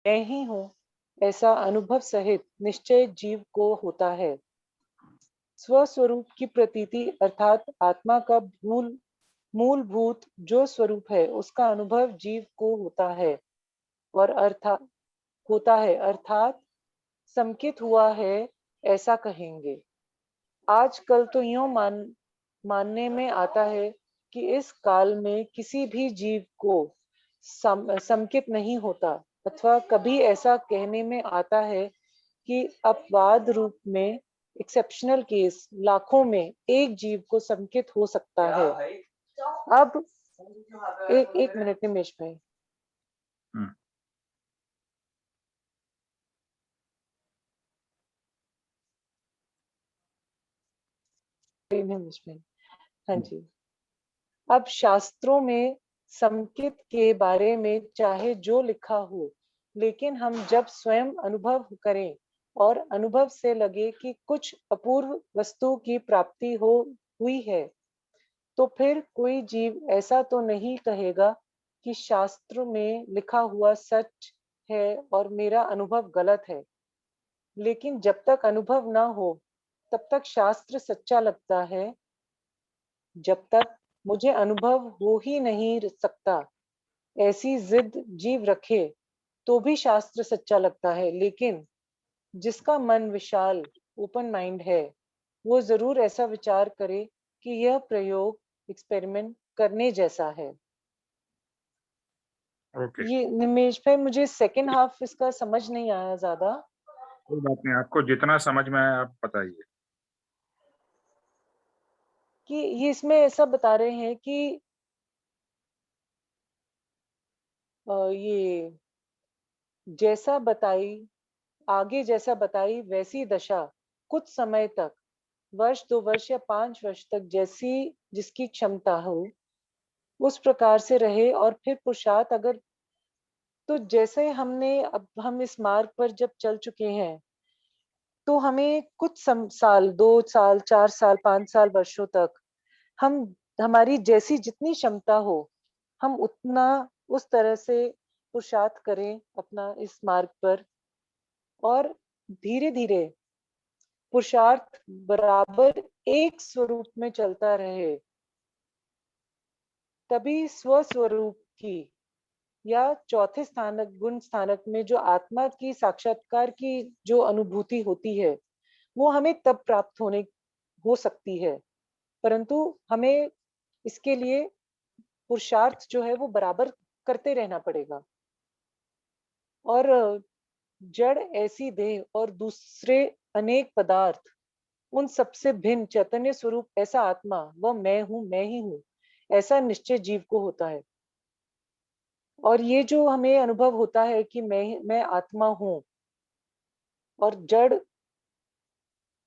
मैं ही हूँ, ऐसा अनुभव सहित निश्चय जीव को होता है। स्वस्वरूप की प्रतीति अर्थात आत्मा का मूलभूत जो स्वरूप है, उसका अनुभव जीव को और अर्थात संकित हुआ है, ऐसा कहेंगे। आजकल तो मानने में आता है कि इस काल में किसी भी जीव को संकित नहीं होता, अथवा कभी ऐसा कहने में आता है कि अपवाद रूप में एक्सेप्शनल केस लाखों में एक जीव को संकित हो सकता है। अब एक मिनट निमेश भाई। निमेश भाई, हाँ जी। अब शास्त्रों में संकित के बारे में चाहे जो लिखा हो, लेकिन हम जब स्वयं अनुभव करें और अनुभव से लगे कि कुछ अपूर्व वस्तु की प्राप्ति हुई है, तो फिर कोई जीव ऐसा तो नहीं कहेगा कि शास्त्र में लिखा हुआ सच है और मेरा अनुभव गलत है। लेकिन जब तक अनुभव ना हो, तब तक शास्त्र सच्चा लगता है। जब तक मुझे अनुभव हो ही नहीं सकता, ऐसी जिद जीव रखे, तो भी शास्त्र सच्चा लगता है। लेकिन जिसका मन विशाल, ओपन माइंड है, वो जरूर ऐसा विचार करे कि यह प्रयोग, एक्सपेरिमेंट करने जैसा है। ये निमेश भाई, मुझे सेकंड हाफ इसका समझ नहीं आया ज्यादा। कोई बात नहीं, आपको जितना समझ में आया आप बताइए। कि ये इसमें ऐसा बता रहे हैं कि ये जैसा बताई वैसी दशा कुछ समय तक, वर्ष 2 वर्ष या 5 वर्ष तक जैसी जिसकी क्षमता हो, उस प्रकार से रहे। और फिर पुरुषार्थ अगर, तो जैसे अब हम इस मार्ग पर जब चल चुके हैं, तो हमें कुछ साल, 2 साल, 4 साल, 5 साल, वर्षों तक हम हमारी जैसी जितनी क्षमता हो, हम उतना उस तरह से पुरुषार्थ करें अपना इस मार्ग पर। और धीरे धीरे पुरुषार्थ बराबर एक स्वरूप में चलता रहे, तभी स्वस्वरूप की या चौथे स्थानक गुण स्थानक में जो आत्मा की साक्षात्कार की जो अनुभूति होती है, वो हमें तब प्राप्त हो सकती है। परंतु हमें इसके लिए पुरुषार्थ जो है वो बराबर करते रहना पड़ेगा। और जड़ ऐसी देह और दूसरे अनेक पदार्थ, उन सबसे भिन्न चैतन्य स्वरूप ऐसा आत्मा, वह मैं ही हूँ, ऐसा निश्चय जीव को होता है। और ये जो हमें अनुभव होता है कि मैं आत्मा हूँ और जड़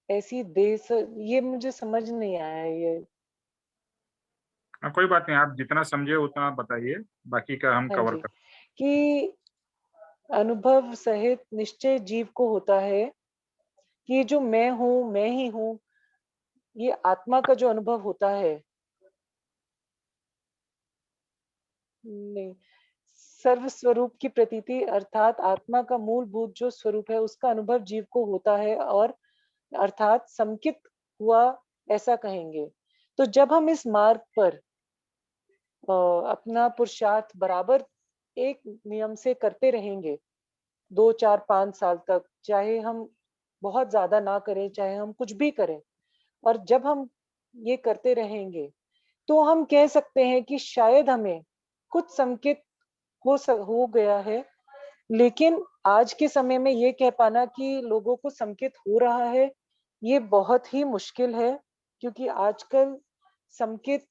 ऐसी देह ये मुझे समझ नहीं आया ये। कोई बात नहीं, आप जितना समझे उतना बताइए, बाकी का हम हाँ कवर जी, कर। कि अनुभव सहित निश्चय जीव को होता है कि जो मैं हूँ, मैं ही हूँ, ये आत्मा का जो अनुभव होता है, नहीं, सर्व स्वरूप की प्रतीति अर्थात आत्मा का मूलभूत जो स्वरूप है, उसका अनुभव जीव को होता है और अर्थात संकित हुआ, ऐसा कहेंगे। तो जब हम इस मार्ग पर अपना पुरुषार्थ बराबर एक नियम से करते रहेंगे, 2, 4, 5 साल तक, चाहे हम बहुत ज्यादा ना करें, चाहे हम कुछ भी करें, और जब हम ये करते रहेंगे, तो हम कह सकते हैं कि शायद हमें कुछ संकेत हो गया है। लेकिन आज के समय में ये कह पाना कि लोगों को संकेत हो रहा है, ये बहुत ही मुश्किल है। क्योंकि आजकल संकेत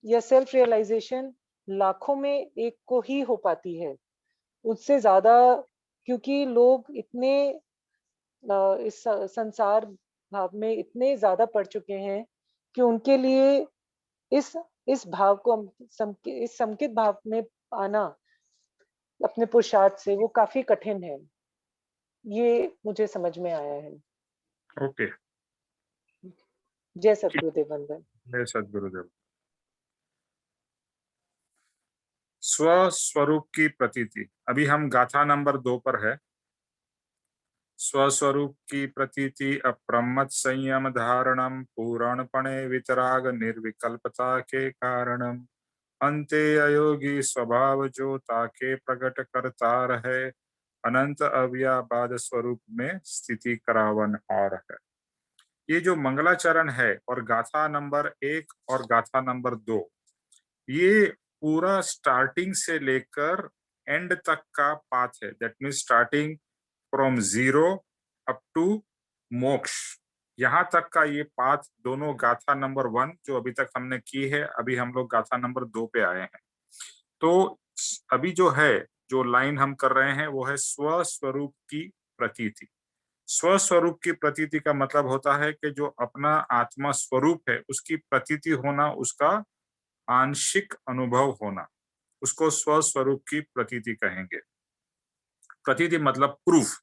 या सेल्फ रियलाइजेशन लाखों में एक को ही हो पाती है, उससे ज्यादा, क्योंकि लोग इतने इस संसार भाव में इतने ज्यादा पढ़ चुके हैं कि उनके लिए इस इस भाव को इस संकित भाव में आना अपने पुरुषार्थ से, वो काफी कठिन है। ये मुझे समझ में आया है। ओके। जय ठीक सतगुरुदेव वंदन। है सदगुरुदेव। स्वस्वरूप की प्रतीति। अभी हम गाथा नंबर 2 पर है। स्वस्वरूप की प्रतीति अप्रमत संयम धारणम पूरणपणे वितराग निर्विकल्पता के कारणम अंते अयोगी स्वभाव जो ताके प्रकट करता रहे अनंत अव्याबाद स्वरूप में स्थिति करावन और है। ये जो मंगलाचरण है और गाथा नंबर 1 और गाथा नंबर 2, ये पूरा स्टार्टिंग से लेकर एंड तक का पाथ है। That means starting from zero up to moksha, यहाँ तक का ये पाथ दोनों गाथा नंबर 1 जो अभी तक हमने की है, अभी हम लोग गाथा नंबर 2 पे आए हैं। तो अभी जो है, जो लाइन हम कर रहे हैं वो है स्वस्वरूप की प्रतीति। स्वस्वरूप की प्रतीति का मतलब होता है कि जो अपना आत्मा स्वरूप है उसकी प्रतीति होना, उसका आंशिक अनुभव होना, उसको स्वस्वरूप की प्रतीति कहेंगे। प्रतीति मतलब प्रूफ,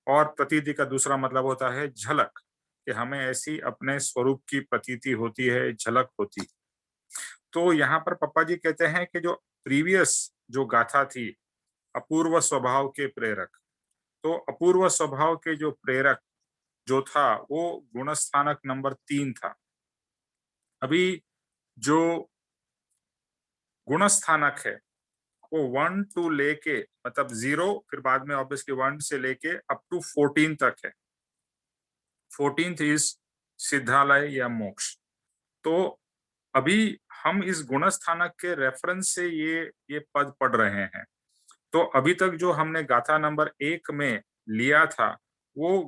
और प्रतीति का दूसरा मतलब होता है झलक, कि हमें ऐसी अपने स्वरूप की प्रतीति होती है, झलक होती है। तो यहाँ पर पप्पा जी कहते हैं कि जो प्रीवियस जो गाथा थी अपूर्व स्वभाव के प्रेरक, तो अपूर्व स्वभाव के जो प्रेरक जो था वो गुणस्थानक नंबर 3 था। अभी जो गुणस्थानक है वो 1 टू लेके, मतलब 0, फिर बाद में ऑब्वियसली 1 से लेके अप टू 14 तक है। 14th इज सिद्धालय या मोक्ष। तो अभी हम इस गुणस्थानक के रेफरेंस से ये पद पढ़ रहे हैं। तो अभी तक जो हमने गाथा नंबर 1 में लिया था वो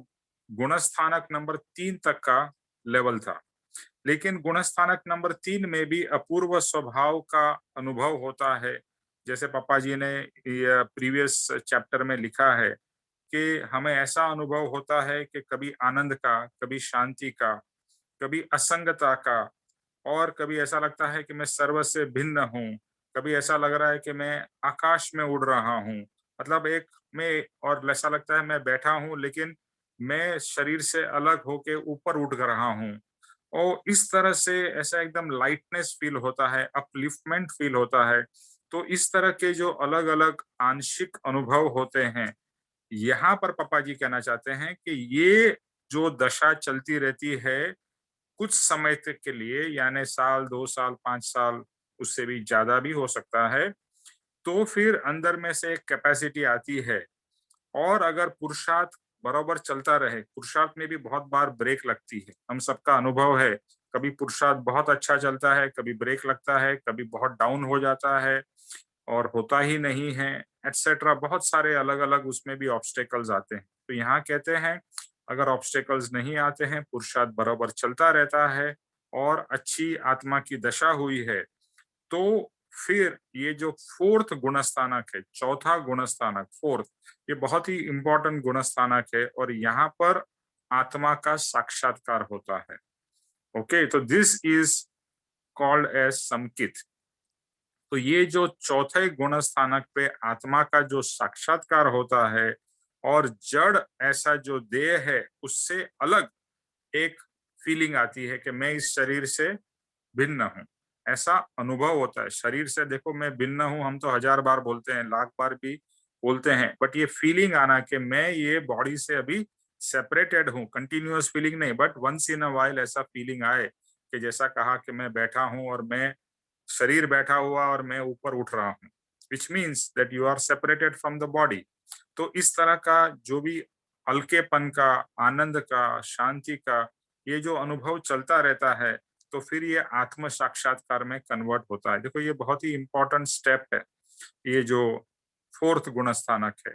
गुणस्थानक नंबर 3 तक का लेवल था, लेकिन गुणस्थानक नंबर 3 में भी अपूर्व स्वभाव का अनुभव होता है। जैसे पापा जी ने प्रीवियस चैप्टर में लिखा है कि हमें ऐसा अनुभव होता है कि कभी आनंद का, कभी शांति का, कभी असंगता का, और कभी ऐसा लगता है कि मैं सर्व से भिन्न हूँ, कभी ऐसा लग रहा है कि मैं आकाश में उड़ रहा हूँ, मतलब एक में, और ऐसा लगता है मैं बैठा हूँ लेकिन मैं शरीर से अलग होके ऊपर उठ रहा हूँ। और इस तरह से ऐसा एकदम लाइटनेस फील होता है, अपलिफ्टमेंट फील होता है। तो इस तरह के जो अलग अलग आंशिक अनुभव होते हैं, यहाँ पर पापा जी कहना चाहते हैं कि ये जो दशा चलती रहती है कुछ समय तक के लिए, यानी साल, 2 साल, 5 साल, उससे भी ज्यादा भी हो सकता है। तो फिर अंदर में से एक कैपेसिटी आती है, और अगर पुरुषार्थ बराबर चलता रहे, पुरुषार्थ में भी बहुत बार ब्रेक लगती है, हम सबका अनुभव है। कभी पुरुषार्थ बहुत अच्छा चलता है, कभी ब्रेक लगता है, कभी बहुत डाउन हो जाता है और होता ही नहीं है, एटसेट्रा। बहुत सारे अलग अलग उसमें भी ऑब्स्टेकल्स आते हैं। तो यहाँ कहते हैं अगर ऑब्स्टेकल्स नहीं आते हैं, पुरुषार्थ बराबर चलता रहता है और अच्छी आत्मा की दशा हुई है, तो फिर ये जो फोर्थ गुणस्थानक है, चौथा गुणस्थानक, फोर्थ, ये बहुत ही इंपॉर्टेंट गुणस्थानक है, और यहाँ पर आत्मा का साक्षात्कार होता है। ओके, तो दिस इज कॉल्ड एज समकित। तो ये जो चौथे गुण स्थानक पे आत्मा का जो साक्षात्कार होता है, और जड़ ऐसा जो देह है उससे अलग एक फीलिंग आती है कि मैं इस शरीर से भिन्न हूँ, ऐसा अनुभव होता है। शरीर से देखो मैं भिन्न हूँ, हम तो 1000 बार बोलते हैं, लाख बार भी बोलते हैं, बट ये फीलिंग आना कि मैं ये बॉडी से अभी सेपरेटेड हूँ, कंटिन्यूअस फीलिंग नहीं, but once in a while ऐसा फीलिंग आए कि जैसा कहा कि मैं बैठा हूँ और मैं शरीर बैठा हुआ और मैं ऊपर उठ रहा हूँ, which means that you are separated from the body. तो इस तरह का जो भी हल्केपन का, आनंद का, शांति का ये जो अनुभव चलता रहता है, तो फिर ये आत्म साक्षात्कार में कन्वर्ट होता है। देखो ये बहुत ही इंपॉर्टेंट स्टेप है, ये जो फोर्थ गुणस्थानक है।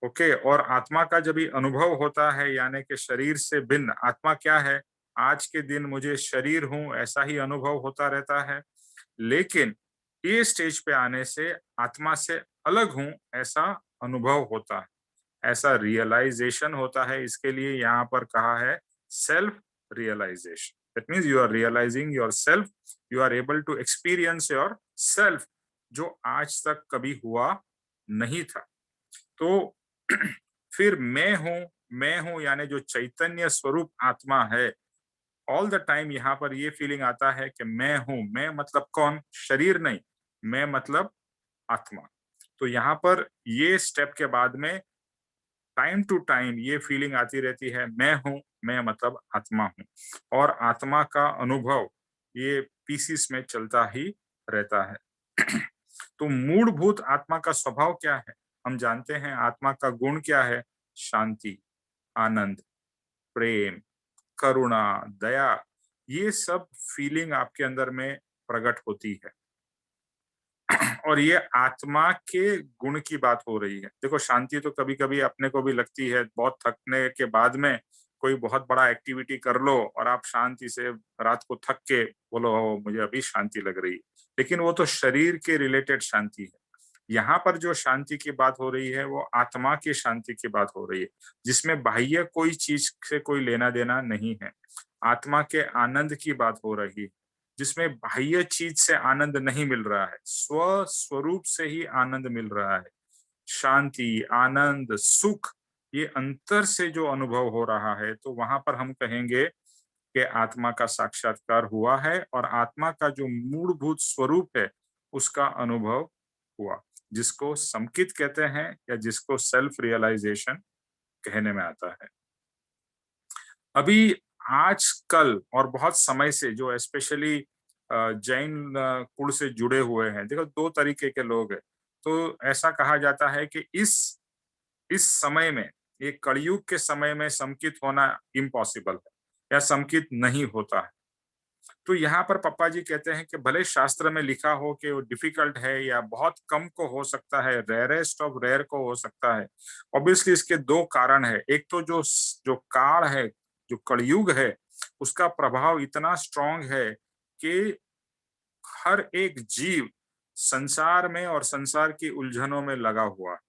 ओके, और आत्मा का जब ये अनुभव होता है, यानी कि शरीर से भिन्न, आत्मा क्या है, आज के दिन मुझे शरीर हूं ऐसा ही अनुभव होता रहता है, लेकिन ये स्टेज पे आने से आत्मा से अलग हूं ऐसा अनुभव होता है, ऐसा रियलाइजेशन होता है। इसके लिए यहाँ पर कहा है self realisation. That means you are realising yourself, you are able to experience yourself, जो आज तक कभी हुआ नहीं था। तो फिर मैं हूं यानी जो चैतन्य स्वरूप आत्मा है, ऑल द टाइम यहाँ पर ये फीलिंग आता है कि मैं हूं। मैं मतलब कौन? शरीर नहीं, मैं मतलब आत्मा। तो यहाँ पर ये स्टेप के बाद में टाइम टू टाइम ये फीलिंग आती रहती है, मैं हूं, मैं मतलब आत्मा हूं, और आत्मा का अनुभव ये पीसीस में चलता ही रहता है। तो मूलभूत आत्मा का स्वभाव क्या है? हम जानते हैं आत्मा का गुण क्या है? शांति, आनंद, प्रेम, करुणा, दया, ये सब फीलिंग आपके अंदर में प्रकट होती है। और ये आत्मा के गुण की बात हो रही है। देखो, शांति तो कभी-कभी अपने को भी लगती है, बहुत थकने के बाद में कोई बहुत बड़ा एक्टिविटी कर लो और आप शांति से रात को थक के बोलो, "ओह! मुझे अभी शांति लग रही है।" लेकिन वो तो शरीर के रिलेटेड शांति है। यहाँ पर जो शांति की बात हो रही है, वो आत्मा की शांति की बात हो रही है, जिसमें बाह्य कोई चीज से कोई लेना-देना नहीं है। आत्मा के आनंद की बात हो रही है, जिसमें बाह्य चीज से आनंद नहीं मिल रहा है, स्वरूप से ही आनंद मिल रहा है। शांति, आनंद, सुख, ये अंतर से जो अनुभव हो रहा है, तो वहां पर हम कहेंगे कि आत्मा का साक्षात्कार हुआ है और आत्मा का जो मूलभूत स्वरूप है, उसका अनुभव हुआ, जिसको समकित कहते हैं या जिसको सेल्फ रियलाइजेशन कहने में आता है। अभी आजकल और बहुत समय से जो स्पेशली जैन कुल से जुड़े हुए हैं, देखो 2 तरीके के लोग हैं। तो ऐसा कहा जाता है कि इस समय में, ये कलयुग के समय में समकित होना इम्पॉसिबल है या समकित नहीं होता है। तो यहाँ पर पप्पा जी कहते हैं कि भले शास्त्र में लिखा हो कि वो डिफिकल्ट है या बहुत कम को हो सकता है, रेयरेस्ट ऑफ रेयर को हो सकता है। ऑब्वियसली इसके 2 कारण है। एक तो जो काल है, जो कलयुग है, उसका प्रभाव इतना स्ट्रांग है कि हर एक जीव संसार में और संसार की उलझनों में लगा हुआ है।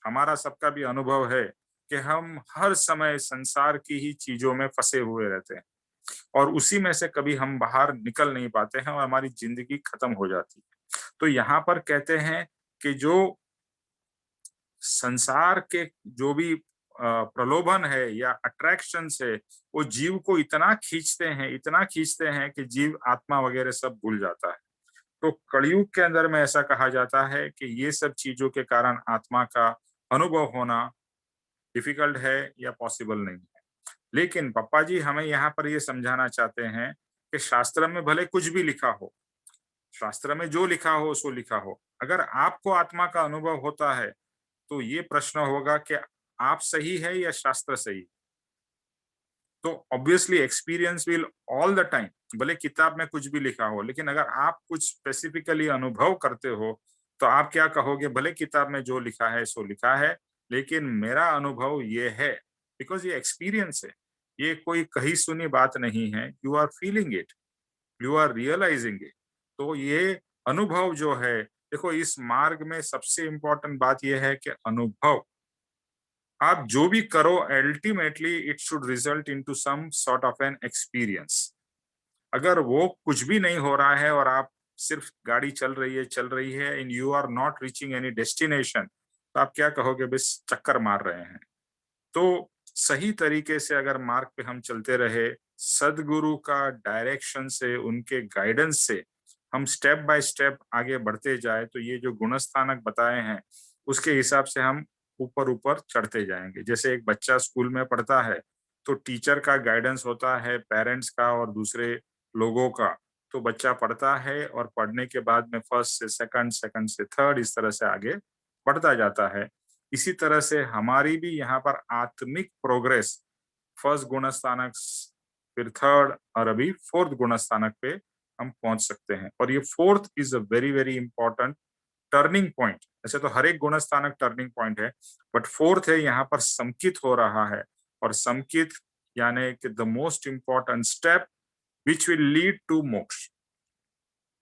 हमारा सबका भी अनुभव है कि हम हर समय संसार की ही चीजों में फंसे हुए रहते हैं और उसी में से कभी हम बाहर निकल नहीं पाते हैं और हमारी जिंदगी खत्म हो जाती है। तो यहाँ पर कहते हैं कि जो संसार के जो भी प्रलोभन है या अट्रैक्शंस है, वो जीव को इतना खींचते हैं कि जीव आत्मा वगैरह सब भूल जाता है। तो कलयुग के अंदर में ऐसा कहा जाता है कि ये सब चीजों के कारण आत्मा का अनुभव होना डिफिकल्ट है या पॉसिबल नहीं है। लेकिन पप्पा जी हमें यहाँ पर ये समझाना चाहते हैं कि शास्त्र में भले कुछ भी लिखा हो, शास्त्र में जो लिखा हो सो लिखा हो, अगर आपको आत्मा का अनुभव होता है तो ये प्रश्न होगा कि आप सही है या शास्त्र सही। तो obviously experience will all the time, भले किताब में कुछ भी लिखा हो, लेकिन अगर आप कुछ स्पेसिफिकली अनुभव करते हो तो आप क्या कहोगे, भले किताब में जो लिखा है सो लिखा है, लेकिन मेरा अनुभव ये है, बिकॉज ये एक्सपीरियंस है, ये कोई कही सुनी बात नहीं है, you are feeling it, you are realising it. तो ये अनुभव जो है, देखो इस मार्ग में सबसे इंपॉर्टेंट बात यह है कि अनुभव, आप जो भी करो ultimately it should result into some sort of an experience. अगर वो कुछ भी नहीं हो रहा है और आप सिर्फ गाड़ी चल रही है and you are not reaching any destination, तो आप क्या कहोगे, बस चक्कर मार रहे हैं। तो सही तरीके से अगर मार्ग पे हम चलते रहे, सदगुरु का डायरेक्शन से, उनके गाइडेंस से हम स्टेप बाय स्टेप आगे बढ़ते जाए, तो ये जो गुणस्थानक बताए हैं उसके हिसाब से हम ऊपर ऊपर चढ़ते जाएंगे। जैसे एक बच्चा स्कूल में पढ़ता है तो टीचर का गाइडेंस होता है, पेरेंट्स का और दूसरे लोगों का, तो बच्चा पढ़ता है और पढ़ने के बाद में फर्स्ट से सेकंड, सेकंड से थर्ड, इस तरह से आगे बढ़ता जाता है। इसी तरह से हमारी भी यहाँ पर आत्मिक प्रोग्रेस, फर्स्ट गुणस्थानक, फिर थर्ड और अभी फोर्थ गुणस्थानक पे हम पहुंच सकते हैं। और ये fourth is a very very important turning point. ऐसे तो हर एक गुणस्थानक टर्निंग पॉइंट है, बट फोर्थ है, यहाँ पर समकित हो रहा है। और समकित यानी कि the most important step which will lead to moksha.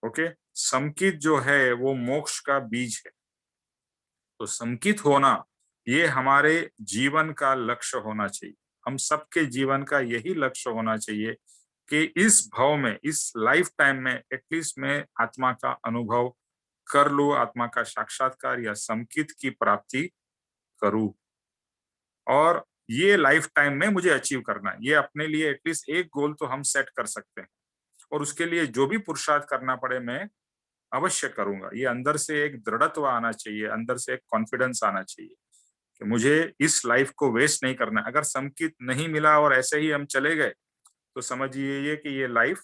Okay, समकित जो है वो मोक्ष का बीज है। तो समकित होना ये हमारे जीवन का लक्ष्य होना चाहिए। हम सबके जीवन का यही लक्ष्य होना चाहिए कि इस भाव में, इस लाइफ टाइम में एटलीस्ट मैं आत्मा का अनुभव कर लूं, आत्मा का साक्षात्कार या समकित की प्राप्ति करूं। और ये लाइफ टाइम में मुझे अचीव करना है। ये अपने लिए एटलीस्ट एक गोल तो हम सेट कर सकते हैं और उसके लिए जो भी पुरुषार्थ करना पड़े मैं अवश्य करूंगा। ये अंदर से एक दृढ़त्व आना चाहिए, अंदर से एक कॉन्फिडेंस आना चाहिए कि मुझे इस लाइफ को वेस्ट नहीं करना। अगर संकेत नहीं मिला और ऐसे ही हम चले गए तो समझिए ये कि ये लाइफ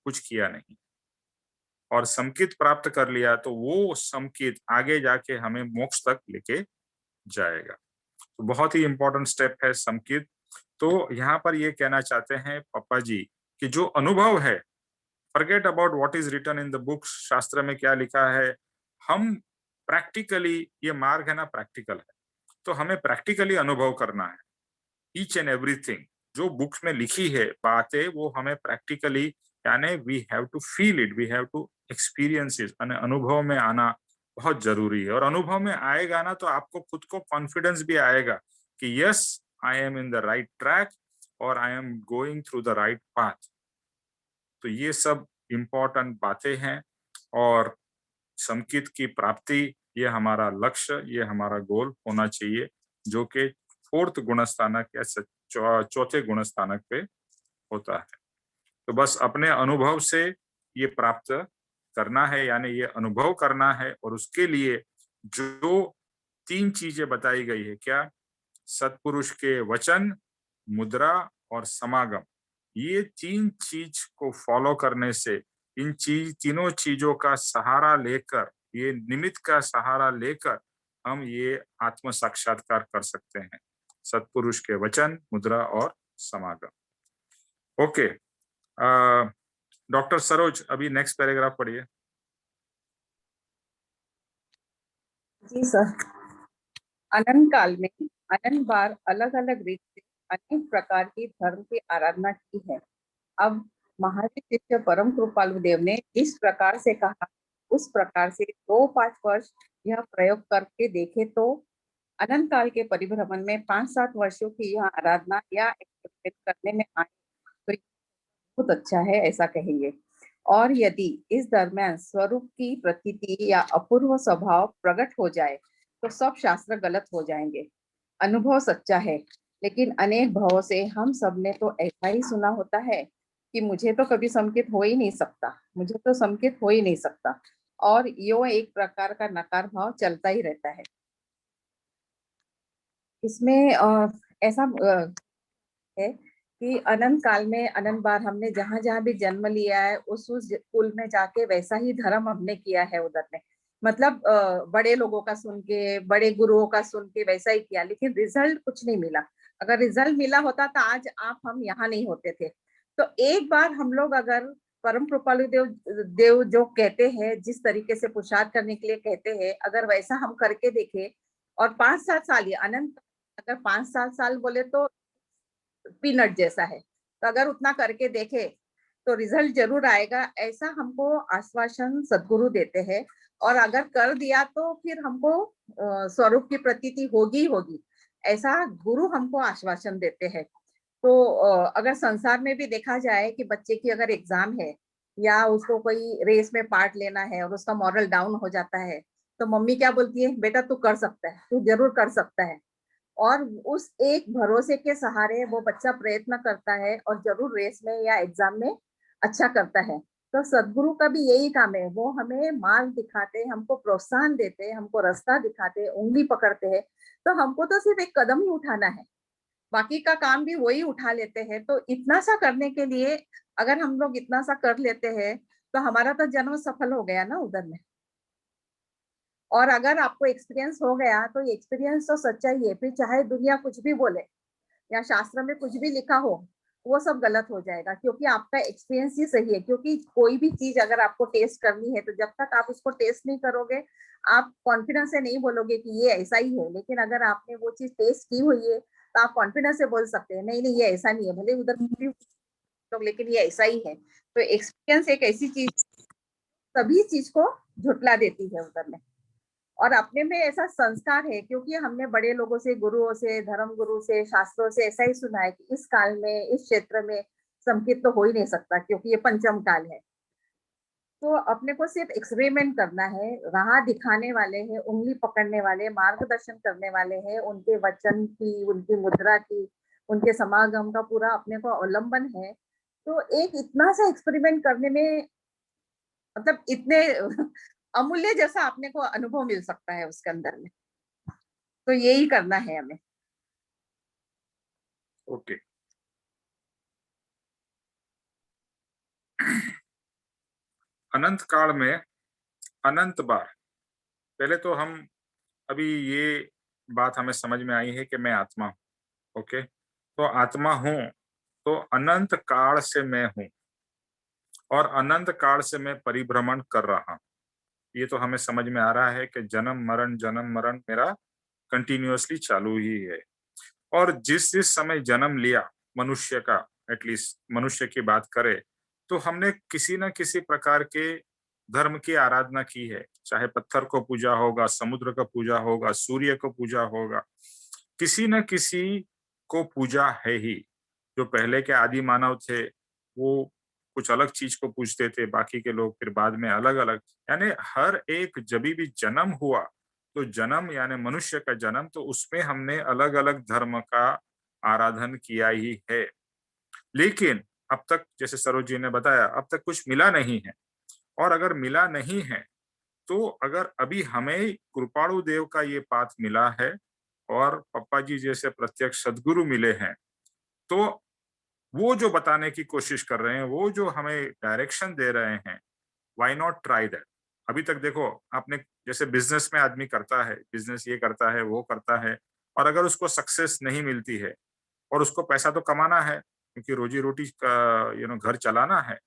कुछ किया नहीं। और संकेत प्राप्त कर लिया तो वो संकेत आगे जाके हमें मोक्ष तक लेके जाएगा। तो बहुत ही इंपॉर्टेंट स्टेप है संकेत। तो यहाँ पर ये कहना चाहते हैं पापा जी कि जो अनुभव है, forget about what is written in the books, शास्त्र में क्या लिखा है, हम प्रैक्टिकली, ये मार्ग है ना प्रैक्टिकल है, तो हमें प्रैक्टिकली अनुभव करना है। ईच एंड एवरीथिंग जो बुक्स में लिखी है बातें, वो हमें प्रैक्टिकली, यानी we have to feel it, we have to experience it, अनुभव में आना बहुत जरूरी है। और अनुभव में आएगा ना तो आपको खुद को कॉन्फिडेंस भी आएगा कि yes, I am in the right track और I am going through the right path. तो ये सब इम्पोर्टेंट बातें हैं। और संकेत की प्राप्ति, ये हमारा लक्ष्य, ये हमारा गोल होना चाहिए, जो कि फोर्थ गुणस्थानक या चौथे गुणस्थानक पे होता है। तो बस अपने अनुभव से ये प्राप्त करना है, यानी ये अनुभव करना है। और उसके लिए जो 3 चीजें बताई गई है, क्या? सत्पुरुष के वचन, मुद्रा और समागम। ये 3 चीज को फॉलो करने से, इन तीनों चीजों का सहारा लेकर, ये निमित्त का सहारा लेकर हम ये आत्म साक्षात्कार कर सकते हैं। सत्पुरुष के वचन, मुद्रा और समागम। ओके, डॉक्टर सरोज अभी नेक्स्ट पैराग्राफ पढ़िए। जी सर। अनंत काल में अनंत बार अलग अलग रीत से अनेक प्रकार की धर्म की आराधना की है। अब महावीर शिष्य परम कृपालु देव ने इस प्रकार से कहा, उस प्रकार से 2-5 वर्ष यह प्रयोग करके देखे तो अनंत काल के परिभ्रमण में 5-7 वर्षों की यह आराधना या एक्सपेरिमेंट करने में आए तो बहुत अच्छा है, ऐसा कहेंगे। और यदि इस दरम्यान स्वरूप की प्रतीति या अपूर्व स्वभाव प्रकट हो जाए तो सब शास्त्र गलत हो जाएंगे। अनुभव सच्चा है, लेकिन अनेक भावों से हम सब ने तो ऐसा ही सुना होता है कि मुझे तो कभी संकेत हो ही नहीं सकता, मुझे तो संकेत हो ही नहीं सकता, और यो एक प्रकार का नकार भाव चलता ही रहता है। इसमें ऐसा है कि अनंत काल में अनंत बार हमने जहां जहां भी जन्म लिया है उस कुल में जाके वैसा ही धर्म हमने किया है उधर में। मतलब बड़े लोगों का सुन के, बड़े गुरुओं का सुन के वैसा ही किया, लेकिन रिजल्ट कुछ नहीं मिला। अगर रिजल्ट मिला होता तो आज आप हम यहाँ नहीं होते थे। तो एक बार हम लोग अगर परम कृपालु देव जो कहते हैं, जिस तरीके से पुरुषार्थ करने के लिए कहते हैं, अगर वैसा हम करके देखे और 5-7 साल, ये अनंत, अगर 5-7 साल बोले तो पीनट जैसा है, तो अगर उतना करके देखे तो रिजल्ट जरूर आएगा, ऐसा हमको आश्वासन सदगुरु देते हैं। और अगर कर दिया तो फिर हमको स्वरूप की प्रतीति होगी होगी, ऐसा गुरु हमको आश्वासन देते हैं। तो अगर संसार में भी देखा जाए कि बच्चे की अगर एग्जाम है या उसको कोई रेस में पार्ट लेना है और उसका मॉरल डाउन हो जाता है, तो मम्मी क्या बोलती है, बेटा तू कर सकता है, तू जरूर कर सकता है। और उस एक भरोसे के सहारे वो बच्चा प्रयत्न करता है और जरूर रेस में या एग्जाम में अच्छा करता है। तो सदगुरु का भी यही काम है, वो हमें मार्ग दिखाते, हमको प्रोत्साहन देते, हमको रास्ता दिखाते, उंगली पकड़ते हैं। तो हमको तो सिर्फ एक कदम ही उठाना है, बाकी का काम भी वही उठा लेते हैं। तो इतना सा करने के लिए अगर हम लोग इतना सा कर लेते हैं तो हमारा तो जन्म सफल हो गया ना उधर में। और अगर आपको एक्सपीरियंस हो गया तो ये एक्सपीरियंस तो सच्चा ही है, फिर चाहे दुनिया कुछ भी बोले या शास्त्र में कुछ भी लिखा हो, वो सब गलत हो जाएगा, क्योंकि आपका एक्सपीरियंस ही सही है। क्योंकि कोई भी चीज अगर आपको टेस्ट करनी है तो जब तक आप उसको टेस्ट नहीं करोगे, आप कॉन्फिडेंस से नहीं बोलोगे कि ये ऐसा ही है। लेकिन अगर आपने वो चीज टेस्ट की हुई है तो आप कॉन्फिडेंस से बोल सकते हैं, नहीं नहीं ये ऐसा नहीं है, भले उधर भी लोग, लेकिन ये ऐसा ही है। तो एक्सपीरियंस एक ऐसी चीज सभी चीज को झुटला देती है उधर में। और अपने में ऐसा संस्कार है, क्योंकि हमने बड़े लोगों से, गुरुओं से, धर्म गुरु से, शास्त्रों से ऐसा ही सुना है कि इस काल में, इस क्षेत्र में संकेत तो हो ही नहीं सकता, क्योंकि ये पंचम काल है। तो अपने को सिर्फ एक्सपेरिमेंट करना है, राह दिखाने वाले हैं, उंगली पकड़ने वाले, मार्गदर्शन करने वाले हैं, उनके वचन की, उनकी मुद्रा की, उनके समागम का पूरा अपने को अवलंबन है। तो एक इतना सा एक्सपेरिमेंट करने में मतलब इतने अमूल्य जैसा आपने को अनुभव मिल सकता है उसके अंदर में। तो यही करना है हमें। ओके। अनंत काल में अनंत बार, पहले तो हम अभी ये बात हमें समझ में आई है कि मैं आत्मा हूं। ओके, तो आत्मा हूं तो अनंत काल से मैं हूं और अनंत काल से मैं परिभ्रमण कर रहा हूं। ये तो हमें समझ में आ रहा है कि जन्म मरण मेरा कंटिन्यूअसली चालू ही है। और जिस जिस समय जन्म लिया मनुष्य का, एटलीस्ट मनुष्य की बात करें तो हमने किसी न किसी प्रकार के धर्म की आराधना की है। चाहे पत्थर को पूजा होगा, समुद्र को पूजा होगा, सूर्य को पूजा होगा, किसी न किसी को पूजा है ही। जो पहले के आदि मानव थे वो कुछ अलग चीज को पूजते थे, बाकी के लोग फिर बाद में अलग अलग। यानी हर एक जब भी जन्म हुआ तो जन्म यानी मनुष्य का जन्म, तो उसमें हमने अलग अलग धर्म का आराधन किया ही है। लेकिन अब तक, जैसे सरोज जी ने बताया, अब तक कुछ मिला नहीं है। और अगर मिला नहीं है तो अगर अभी हमें कृपाणु देव का ये पाथ मिला है और पप्पा जी जैसे प्रत्यक्ष सदगुरु मिले हैं, तो वो जो बताने की कोशिश कर रहे हैं, वो जो हमें डायरेक्शन दे रहे हैं, व्हाई नॉट ट्राई दैट। अभी तक देखो, आपने जैसे बिजनेस में आदमी करता है, बिजनेस ये करता है वो करता है, और अगर उसको सक्सेस नहीं मिलती है और उसको पैसा तो कमाना है क्योंकि रोजी रोटी का घर चलाना है,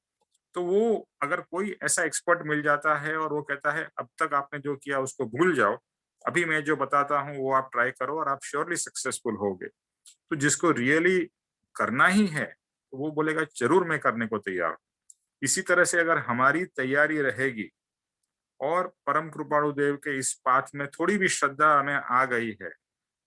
तो वो अगर कोई ऐसा एक्सपर्ट मिल जाता है और वो कहता है अब तक आपने जो किया उसको भूल जाओ, अभी मैं जो बताता हूँ वो आप ट्राई करो और आप श्योरली सक्सेसफुल होगे। तो जिसको रियली करना ही है तो वो बोलेगा जरूर मैं करने को तैयार हूँ। इसी तरह से अगर हमारी तैयारी रहेगी और परम कृपाणु देव के इस पाथ में थोड़ी भी श्रद्धा हमें आ गई है,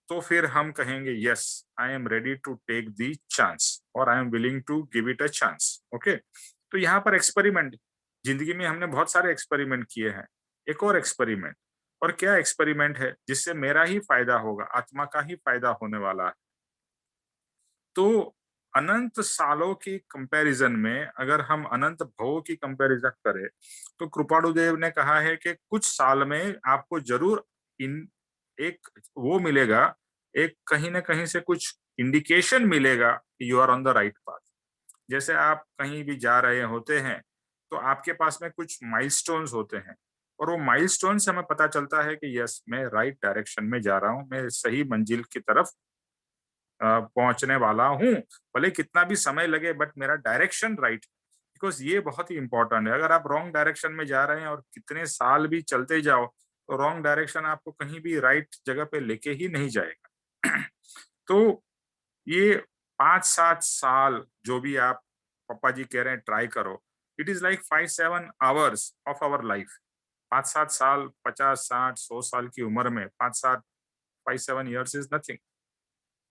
तो फिर हम कहेंगे yes, I am ready to take the chance और I am willing to give it a chance. Okay, तो यहाँ पर एक्सपेरिमेंट, जिंदगी में हमने बहुत सारे एक्सपेरिमेंट किए हैं। एक और एक्सपेरिमेंट, और क्या एक्सपेरिमेंट है जिससे मेरा ही फायदा होगा, आत्मा का ही फायदा होने वाला है। तो अनंत सालों की कंपैरिजन में अगर हम अनंत भवों की कंपैरिजन करें तो कृपाणु देव ने कहा है कि कुछ साल में आपको जरूर इन एक वो मिलेगा, एक कहीं ना कहीं से कुछ इंडिकेशन मिलेगा you are on the right path. जैसे आप कहीं भी जा रहे होते हैं तो आपके पास में कुछ माइलस्टोन्स होते हैं और वो माइलस्टोन से हमें पता चलता है कि यस, मैं राइट डायरेक्शन में जा रहा हूँ, मैं सही मंजिल की तरफ पहुंचने वाला हूँ। भले कितना भी समय लगे बट मेरा डायरेक्शन राइट। बिकॉज ये बहुत ही इंपॉर्टेंट है। अगर आप रॉन्ग डायरेक्शन में जा रहे हैं और कितने साल भी चलते जाओ तो रॉन्ग डायरेक्शन आपको कहीं भी राइट जगह पे लेके ही नहीं जाएगा। तो ये 5-7 साल जो भी आप पापा जी कह रहे हैं ट्राई करो, it is like 5-7 hours of our life. 5-7 साल, 50-60-100 साल की उम्र में 5-7 इयर्स इज नथिंग।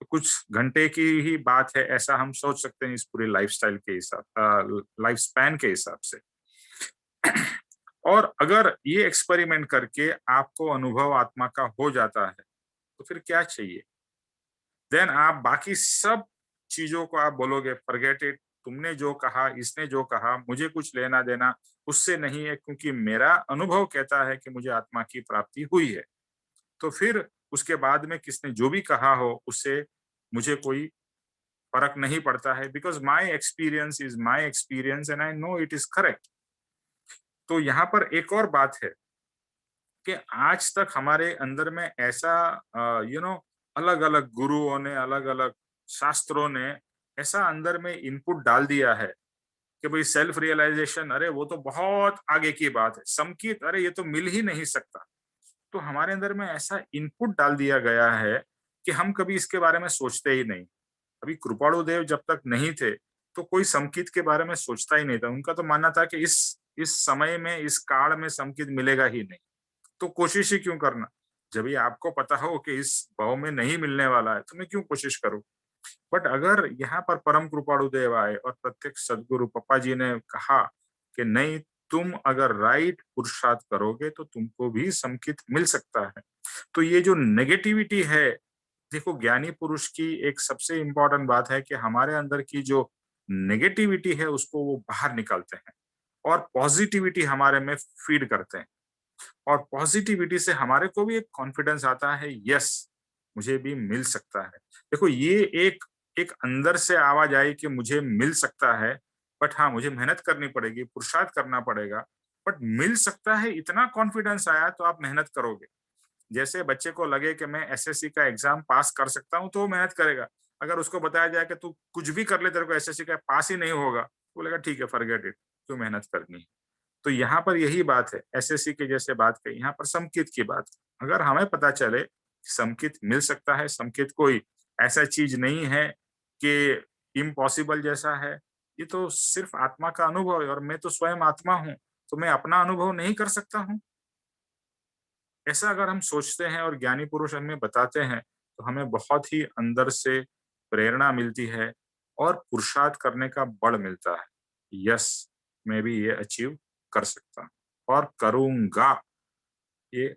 तो कुछ घंटे की ही बात है, ऐसा हम सोच सकते हैं इस पूरे लाइफस्टाइल के हिसाब, लाइफ स्पैन के हिसाब से। और अगर ये एक्सपेरिमेंट करके आपको अनुभव आत्मा का हो जाता है तो फिर क्या चाहिए? देन आप बाकी सब चीजों को आप बोलोगे फॉरगेट इट, तुमने जो कहा, इसने जो कहा, मुझे कुछ लेना देना उससे नहीं है, क्योंकि मेरा अनुभव कहता है कि मुझे आत्मा की प्राप्ति हुई है। तो फिर उसके बाद में किसने जो भी कहा हो उससे मुझे कोई फर्क नहीं पड़ता है, because my experience is my experience and I know it is correct. तो यहाँ पर एक और बात है कि आज तक हमारे अंदर में ऐसा अलग अलग गुरुओं ने, अलग अलग शास्त्रों ने ऐसा अंदर में इनपुट डाल दिया है कि भाई सेल्फ रियलाइजेशन, अरे वो तो बहुत आगे की बात है, समकित, अरे ये तो मिल ही नहीं सकता। तो हमारे अंदर में ऐसा इनपुट डाल दिया गया है कि हम कभी इसके बारे में सोचते ही नहीं। अभी कृपाणु देव जब तक नहीं थे तो कोई समकित के बारे में सोचता ही नहीं था। उनका तो मानना था कि इस समय में, इस काल में समकित मिलेगा ही नहीं, तो कोशिश ही क्यों करना। जब भी आपको पता हो कि इस भाव में नहीं मिलने वाला है तो मैं क्यों कोशिश करूं। बट अगर यहाँ पर परम कृपाणु देव आए और प्रत्यक्ष सदगुरु पप्पा जी ने कहा कि नहीं, तुम अगर राइट पुरुषार्थ करोगे तो तुमको भी समकित मिल सकता है। तो ये जो नेगेटिविटी है, देखो ज्ञानी पुरुष की एक सबसे इंपॉर्टेंट बात है कि हमारे अंदर की जो नेगेटिविटी है उसको वो बाहर निकालते हैं और पॉजिटिविटी हमारे में फीड करते हैं, और पॉजिटिविटी से हमारे को भी एक कॉन्फिडेंस आता है, यस मुझे भी मिल सकता है। देखो ये एक एक अंदर से आवाज आई कि मुझे मिल सकता है, बट हाँ मुझे मेहनत करनी पड़ेगी, पुरुषार्थ करना पड़ेगा, बट मिल सकता है, इतना कॉन्फिडेंस आया तो आप मेहनत करोगे। जैसे बच्चे को लगे कि मैं एसएससी का एग्जाम पास कर सकता हूं तो वो मेहनत करेगा। अगर उसको बताया जाए कि तू कुछ भी कर ले, तेरे को एसएससी का पास ही नहीं होगा, तो बोलेगा ठीक है फॉरगेट इट, तू मेहनत करनी है। तो यहाँ पर यही बात है, एसएससी के जैसे बात कही, यहाँ पर समकित की बात। अगर हमें पता चले समकित मिल सकता है, समकित कोई ऐसा चीज नहीं है कि इम्पॉसिबल जैसा है, ये तो सिर्फ आत्मा का अनुभव है, और मैं तो स्वयं आत्मा हूं, तो मैं अपना अनुभव नहीं कर सकता हूं। ऐसा अगर हम सोचते हैं और ज्ञानी पुरुष हमें बताते हैं, तो हमें बहुत ही अंदर से प्रेरणा मिलती है और पुरुषार्थ करने का बल मिलता है। यस मैं भी ये अचीव कर सकता हूं और करूंगा, ये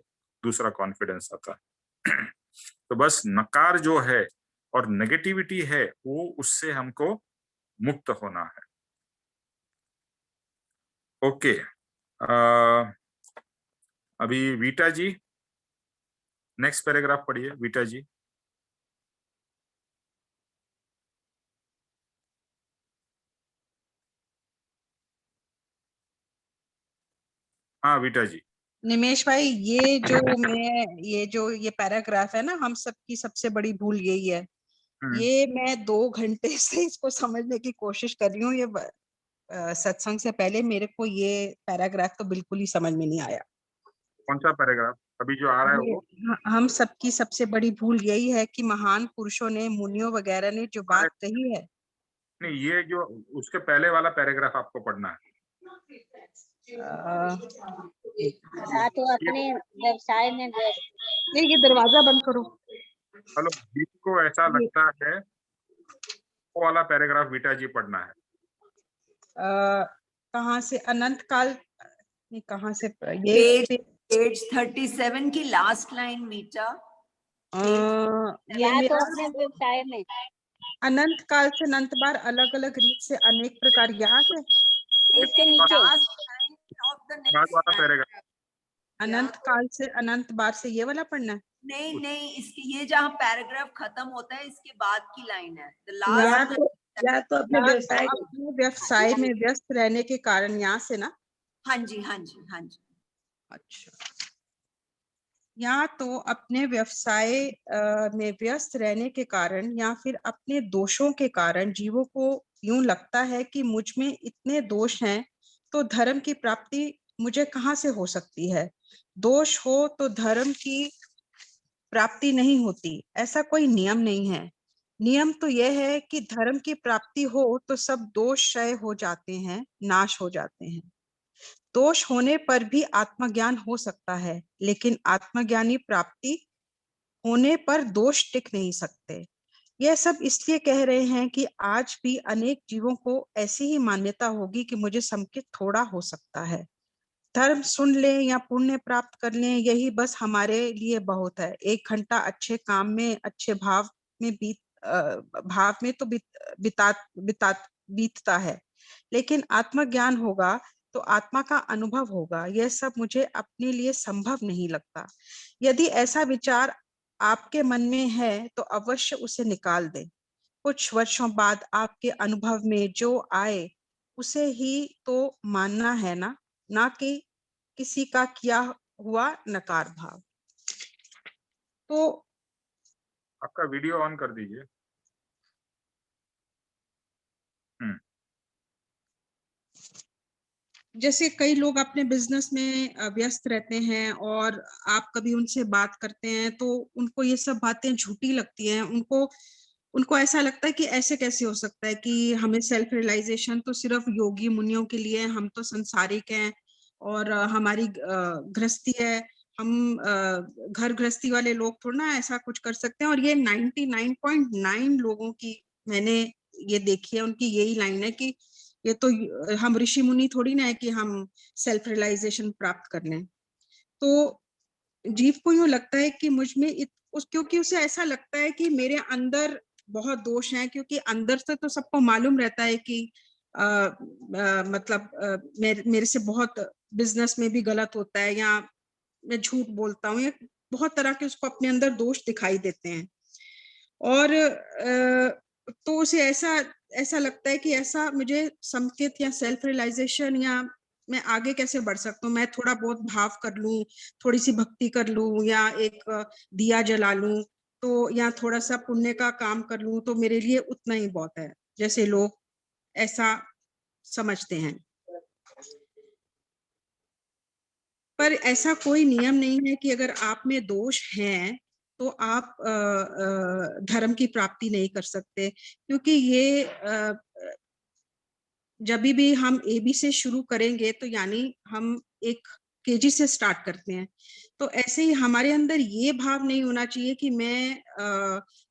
दूसरा कॉन्फिडेंस आता है। तो बस नकार जो है और नेगेटिविटी है, वो उससे हमको मुक्त होना है। ओके, अभी वीटा जी नेक्स्ट पैराग्राफ पढ़िए, वीटा जी। हाँ वीटा जी। निमेश भाई, ये पैराग्राफ है ना, हम सबकी सबसे बड़ी भूल यही है। ये मैं 2 घंटे से इसको समझने की कोशिश कर रही हूँ। सत्संग से पहले मेरे को ये पैराग्राफ तो बिल्कुल ही समझ में नहीं आया। कौन सा पैराग्राफ अभी जो आ रहा है वो? हम सबकी सबसे बड़ी भूल यही है कि महान पुरुषों ने, मुनियों वगैरह ने जो बात कही है। नहीं, ये जो उसके पहले वाला पैराग्राफ आपको पढ़ना है। तो अपने व्यवसाय में ये दरवाजा बंद करो। हेलो, जिसको ऐसा लगता है वो वाला पैराग्राफ वीटा जी पढ़ना है। कहाँ से? अनंत काल, कहाँ से? ये पेज 37 की लास्ट लाइन मीटा। या तो अपने व्यवसाय में अनंत काल से अनंत बार अलग अलग रीत से अनेक प्रकार, यहाँ से इसके नीचे वाला पैराग्राफ, अनंत काल से अनंत बार से ये वाला पढ़ना है। नहीं नहीं, इसकी ये जहाँ पैराग्राफ खत्म होता है इसके बाद की लाइन है। या तो अपने व्यवसाय में व्यस्त रहने के कारण, यहाँ से ना। हाँ जी हाँ जी हाँ जी। अच्छा, या तो अपने व्यवसाय में व्यस्त रहने के कारण या फिर अपने दोषों के कारण जीवों को यूं लगता है कि मुझ में इतने दोष हैं तो धर्म की प्राप्ति मुझे कहाँ से हो सकती है। दोष हो तो धर्म की प्राप्ति नहीं होती, ऐसा कोई नियम नहीं है। नियम तो यह है कि धर्म की प्राप्ति हो तो सब दोष क्षय हो जाते हैं, नाश हो जाते हैं। दोष होने पर भी आत्मज्ञान हो सकता है, लेकिन आत्मज्ञानी प्राप्ति होने पर दोष टिक नहीं सकते। यह सब इसलिए कह रहे हैं कि आज भी अनेक जीवों को ऐसी ही मान्यता होगी कि मुझे संकित थोड़ा हो सकता है। धर्म सुन लें या पुण्य प्राप्त कर लें, यही बस हमारे लिए बहुत है। 1 घंटा अच्छे काम में, अच्छे भाव में बीतता है, लेकिन आत्मज्ञान होगा तो आत्मा का अनुभव होगा। यह सब मुझे अपने लिए संभव नहीं लगता। यदि ऐसा विचार आपके मन में है तो अवश्य उसे निकाल दें। कुछ वर्षों बाद आपके अनुभव में जो आए उसे ही तो मानना है ना कि किसी का किया हुआ नकार भाव। तो आपका वीडियो ऑन कर दीजिए। जैसे कई लोग अपने बिजनेस में व्यस्त रहते हैं और आप कभी उनसे बात करते हैं तो उनको ये सब बातें झूठी लगती हैं। उनको ऐसा लगता है कि ऐसे कैसे हो सकता है कि हमें सेल्फ रियलाइजेशन तो सिर्फ योगी मुनियों के लिए, हम तो संसारिक हैं और हमारी गृहस्थी है, हम घर गृहस्थी वाले लोग थोड़ा ना ऐसा कुछ कर सकते हैं। और ये 99.9 लोगों की मैंने ये देखी है, उनकी यही लाइन है कि ये तो हम ऋषि मुनि थोड़ी ना है कि हम सेल्फ रियलाइजेशन प्राप्त कर लें। तो जीव को यूं लगता है कि मुझ में क्योंकि उसे ऐसा लगता है कि मेरे अंदर बहुत दोष हैं, क्योंकि अंदर से तो सबको मालूम रहता है कि मतलब मेरे से बहुत बिजनेस में भी गलत होता है, या मैं झूठ बोलता हूँ, या बहुत तरह के उसको अपने अंदर दोष दिखाई देते हैं। और तो उसे ऐसा लगता है कि ऐसा मुझे संकेत या सेल्फ रियलाइजेशन, या मैं आगे कैसे बढ़ सकता हूँ, मैं थोड़ा बहुत भाव कर लूं, थोड़ी सी भक्ति कर लूं, या एक दिया जला लूं, तो या थोड़ा सा पुण्य का काम कर लूं, तो मेरे लिए उतना ही बहुत है, जैसे लोग ऐसा समझते हैं। पर ऐसा कोई नियम नहीं है कि अगर आप में दोष हैं तो आप धर्म की प्राप्ति नहीं कर सकते, क्योंकि ये जब भी हम AB से शुरू करेंगे तो यानी हम एक KG से स्टार्ट करते हैं, तो ऐसे ही हमारे अंदर ये भाव नहीं होना चाहिए कि मैं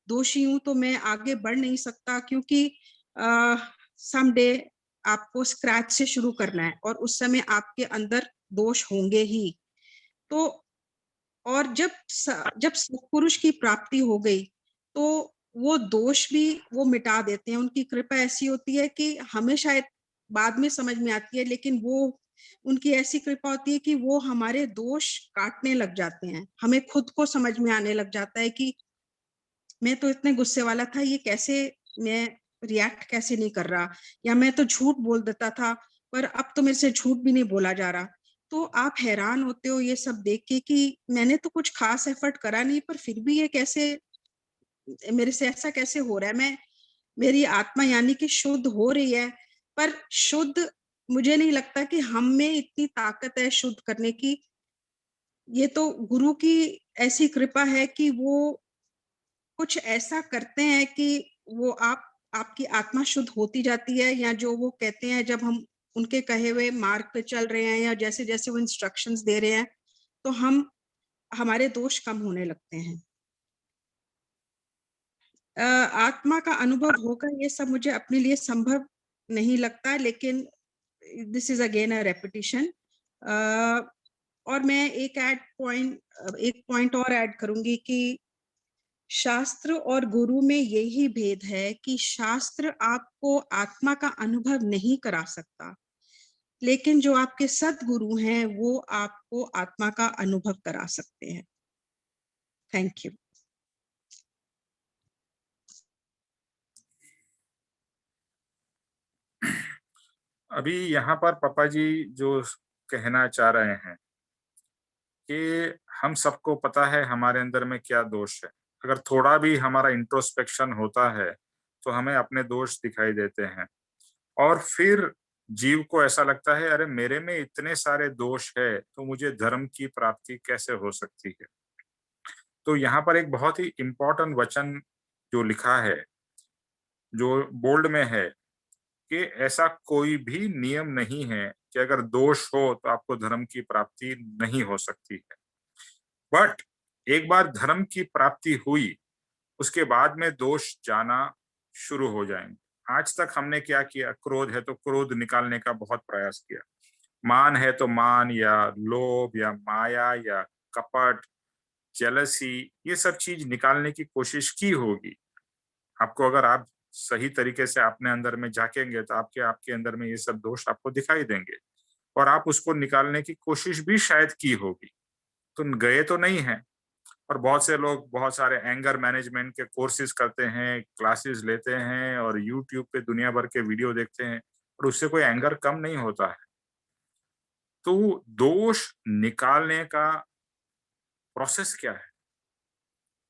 दोषी हूं तो मैं आगे बढ़ नहीं सकता, क्योंकि समडे आपको स्क्रैच से शुरू करना है और उस समय आपके अंदर दोष होंगे ही। तो और जब सत्पुरुष की प्राप्ति हो गई तो वो दोष भी वो मिटा देते हैं। उनकी कृपा ऐसी होती है कि हमें शायद बाद में समझ में आती है, लेकिन वो उनकी ऐसी कृपा होती है कि वो हमारे दोष काटने लग जाते हैं। हमें खुद को समझ में आने लग जाता है कि मैं तो इतने गुस्से वाला था, ये कैसे, मैं रिएक्ट कैसे नहीं कर रहा, या मैं तो झूठ बोल देता था पर अब तो मेरे से झूठ भी नहीं बोला जा रहा। तो आप हैरान होते हो ये सब देख के कि मैंने तो कुछ खास एफर्ट करा नहीं, पर फिर भी ये कैसे मेरे से ऐसा कैसे हो रहा है। मेरी आत्मा यानी कि शुद्ध हो रही है, पर शुद्ध मुझे नहीं लगता कि हम में इतनी ताकत है शुद्ध करने की। ये तो गुरु की ऐसी कृपा है कि वो कुछ ऐसा करते हैं कि वो आपकी आत्मा शुद्ध होती जाती है, या जो वो कहते हैं जब हम उनके कहे हुए मार्ग पे चल रहे हैं या जैसे जैसे वो इंस्ट्रक्शंस दे रहे हैं तो हमारे दोष कम होने लगते हैं। आत्मा का अनुभव होगा ये सब मुझे अपने लिए संभव नहीं लगता, लेकिन this is again a repetition. और मैं एक पॉइंट और ऐड करूंगी कि शास्त्र और गुरु में यही भेद है कि शास्त्र आपको आत्मा का अनुभव नहीं करा सकता, लेकिन जो आपके सद्गुरु हैं वो आपको आत्मा का अनुभव करा सकते हैं। Thank you. अभी यहाँ पर पापा जी जो कहना चाह रहे हैं कि हम सबको पता है हमारे अंदर में क्या दोष है। अगर थोड़ा भी हमारा इंट्रोस्पेक्शन होता है तो हमें अपने दोष दिखाई देते हैं, और फिर जीव को ऐसा लगता है अरे मेरे में इतने सारे दोष है तो मुझे धर्म की प्राप्ति कैसे हो सकती है। तो यहाँ पर एक बहुत ही इम्पोर्टेंट वचन जो लिखा है, जो बोल्ड में है, कि ऐसा कोई भी नियम नहीं है कि अगर दोष हो तो आपको धर्म की प्राप्ति नहीं हो सकती है। बट एक बार धर्म की प्राप्ति हुई उसके बाद में दोष जाना शुरू हो जाएंगे। आज तक हमने क्या किया, क्रोध है तो क्रोध निकालने का बहुत प्रयास किया, मान है तो मान, या लोभ या माया या कपट, जेलसी, ये सब चीज निकालने की कोशिश की होगी। आपको अगर आप सही तरीके से अपने अंदर में झांकेंगे तो आपके अंदर में ये सब दोष आपको दिखाई देंगे, और आप उसको निकालने की कोशिश भी शायद की होगी। तो गए तो नहीं है। और बहुत से लोग बहुत सारे एंगर मैनेजमेंट के कोर्सेज करते हैं, क्लासेस लेते हैं और यूट्यूब पे दुनिया भर के वीडियो देखते हैं, और उससे कोई एंगर कम नहीं होता है। तो दोष निकालने का प्रोसेस क्या है?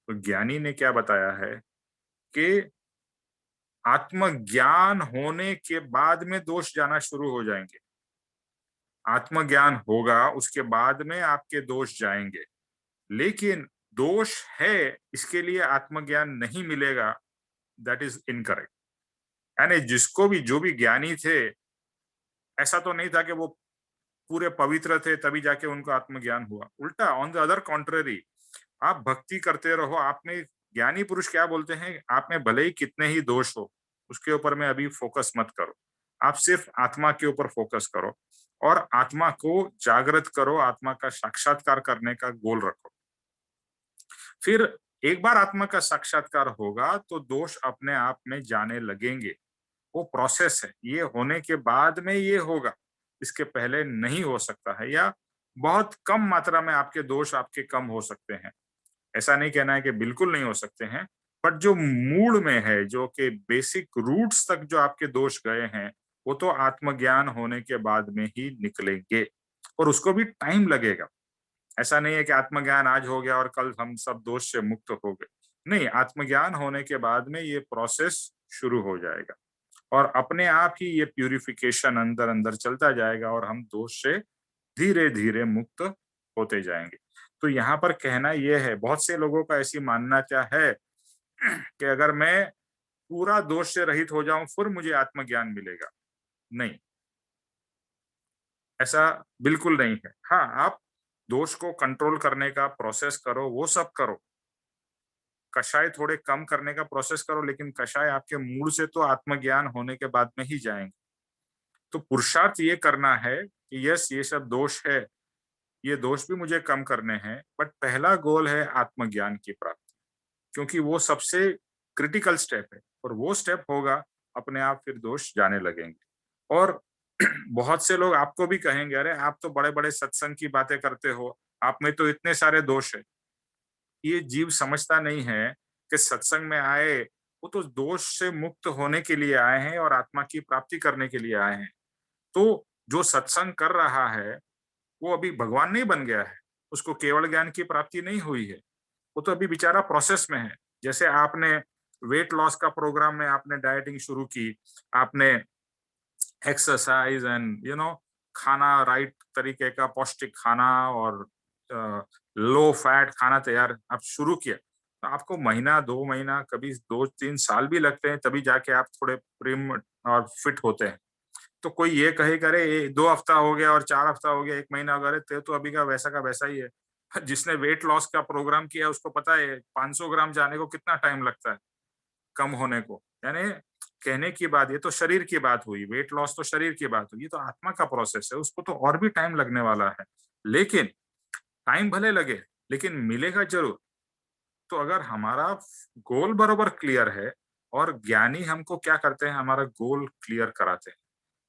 तो ज्ञानी ने क्या बताया है कि आत्मज्ञान होने के बाद में दोष जाना शुरू हो जाएंगे। आत्मज्ञान होगा उसके बाद में आपके दोष जाएंगे, लेकिन दोष है इसके लिए आत्मज्ञान नहीं मिलेगा, दैट इज इनकरेक्ट। यानी जिसको भी, जो भी ज्ञानी थे, ऐसा तो नहीं था कि वो पूरे पवित्र थे तभी जाके उनको आत्मज्ञान हुआ। उल्टा, ऑन द अदर कॉन्ट्ररी, आप भक्ति करते रहो। आप में ज्ञानी पुरुष क्या बोलते हैं, आप में भले ही कितने ही दोष हो उसके ऊपर में अभी फोकस मत करो, आप सिर्फ आत्मा के ऊपर फोकस करो और आत्मा को जागृत करो, आत्मा का साक्षात्कार करने का गोल रखो। फिर एक बार आत्मा का साक्षात्कार होगा तो दोष अपने आप में जाने लगेंगे। वो प्रोसेस है, ये होने के बाद में ये होगा, इसके पहले नहीं हो सकता है, या बहुत कम मात्रा में आपके दोष आपके कम हो सकते हैं। ऐसा नहीं कहना है कि बिल्कुल नहीं हो सकते हैं, बट जो मूड में है, जो कि बेसिक रूट्स तक जो आपके दोष गए हैं, वो तो आत्मज्ञान होने के बाद में ही निकलेंगे, और उसको भी टाइम लगेगा। ऐसा नहीं है कि आत्मज्ञान आज हो गया और कल हम सब दोष से मुक्त हो गए। नहीं, आत्मज्ञान होने के बाद में ये प्रोसेस शुरू हो जाएगा और अपने आप ही ये प्यूरिफिकेशन अंदर अंदर चलता जाएगा और हम दोष से धीरे धीरे मुक्त होते जाएंगे। तो यहाँ पर कहना यह है, बहुत से लोगों का ऐसी मानना क्या है कि अगर मैं पूरा दोष से रहित हो जाऊं फिर मुझे आत्मज्ञान मिलेगा। नहीं, ऐसा बिल्कुल नहीं है। हाँ, आप दोष को कंट्रोल करने का प्रोसेस करो, वो सब करो, कषाय थोड़े कम करने का प्रोसेस करो, लेकिन कषाय आपके मूड से तो आत्मज्ञान होने के बाद में ही जाएंगे। तो पुरुषार्थ ये करना है कि यस, ये सब दोष है, ये दोष भी मुझे कम करने हैं, बट पहला गोल है आत्मज्ञान की प्राप्ति, क्योंकि वो सबसे क्रिटिकल स्टेप है, और वो स्टेप होगा अपने आप फिर दोष जाने लगेंगे। और बहुत से लोग आपको भी कहेंगे, अरे आप तो बड़े बड़े सत्संग की बातें करते हो, आप में तो इतने सारे दोष है। ये जीव समझता नहीं है कि सत्संग में आए वो तो दोष से मुक्त होने के लिए आए हैं और आत्मा की प्राप्ति करने के लिए आए हैं। तो जो सत्संग कर रहा है वो अभी भगवान नहीं बन गया है, उसको केवल ज्ञान की प्राप्ति नहीं हुई है, वो तो अभी बेचारा प्रोसेस में है। जैसे आपने वेट लॉस का प्रोग्राम में आपने डाइटिंग शुरू की, आपने एक्सरसाइज एंड खाना, राइट तरीके का पौष्टिक खाना और लो फैट खाना तैयार आप शुरू किया, तो आपको महीना 2 महीना, कभी 2-3 साल भी लगते हैं, तभी जाके आप थोड़े प्रिम और फिट होते हैं। तो कोई ये कहेगा अरे 2 हफ्ता हो गया और 4 हफ्ता हो गया, 1 महीना हो गया, अरे तो अभी का वैसा ही है। जिसने वेट लॉस का प्रोग्राम किया उसको पता है 500 ग्राम जाने को कितना टाइम लगता है कम होने को। यानी कहने की बात, ये तो शरीर की बात हुई, वेट लॉस तो शरीर की बात हुई, ये तो आत्मा का प्रोसेस है, उसको तो और भी टाइम लगने वाला है। लेकिन टाइम भले लगे, लेकिन मिलेगा जरूर। तो अगर हमारा गोल बरोबर क्लियर है, और ज्ञानी हमको क्या करते हैं, हमारा गोल क्लियर कराते हैं।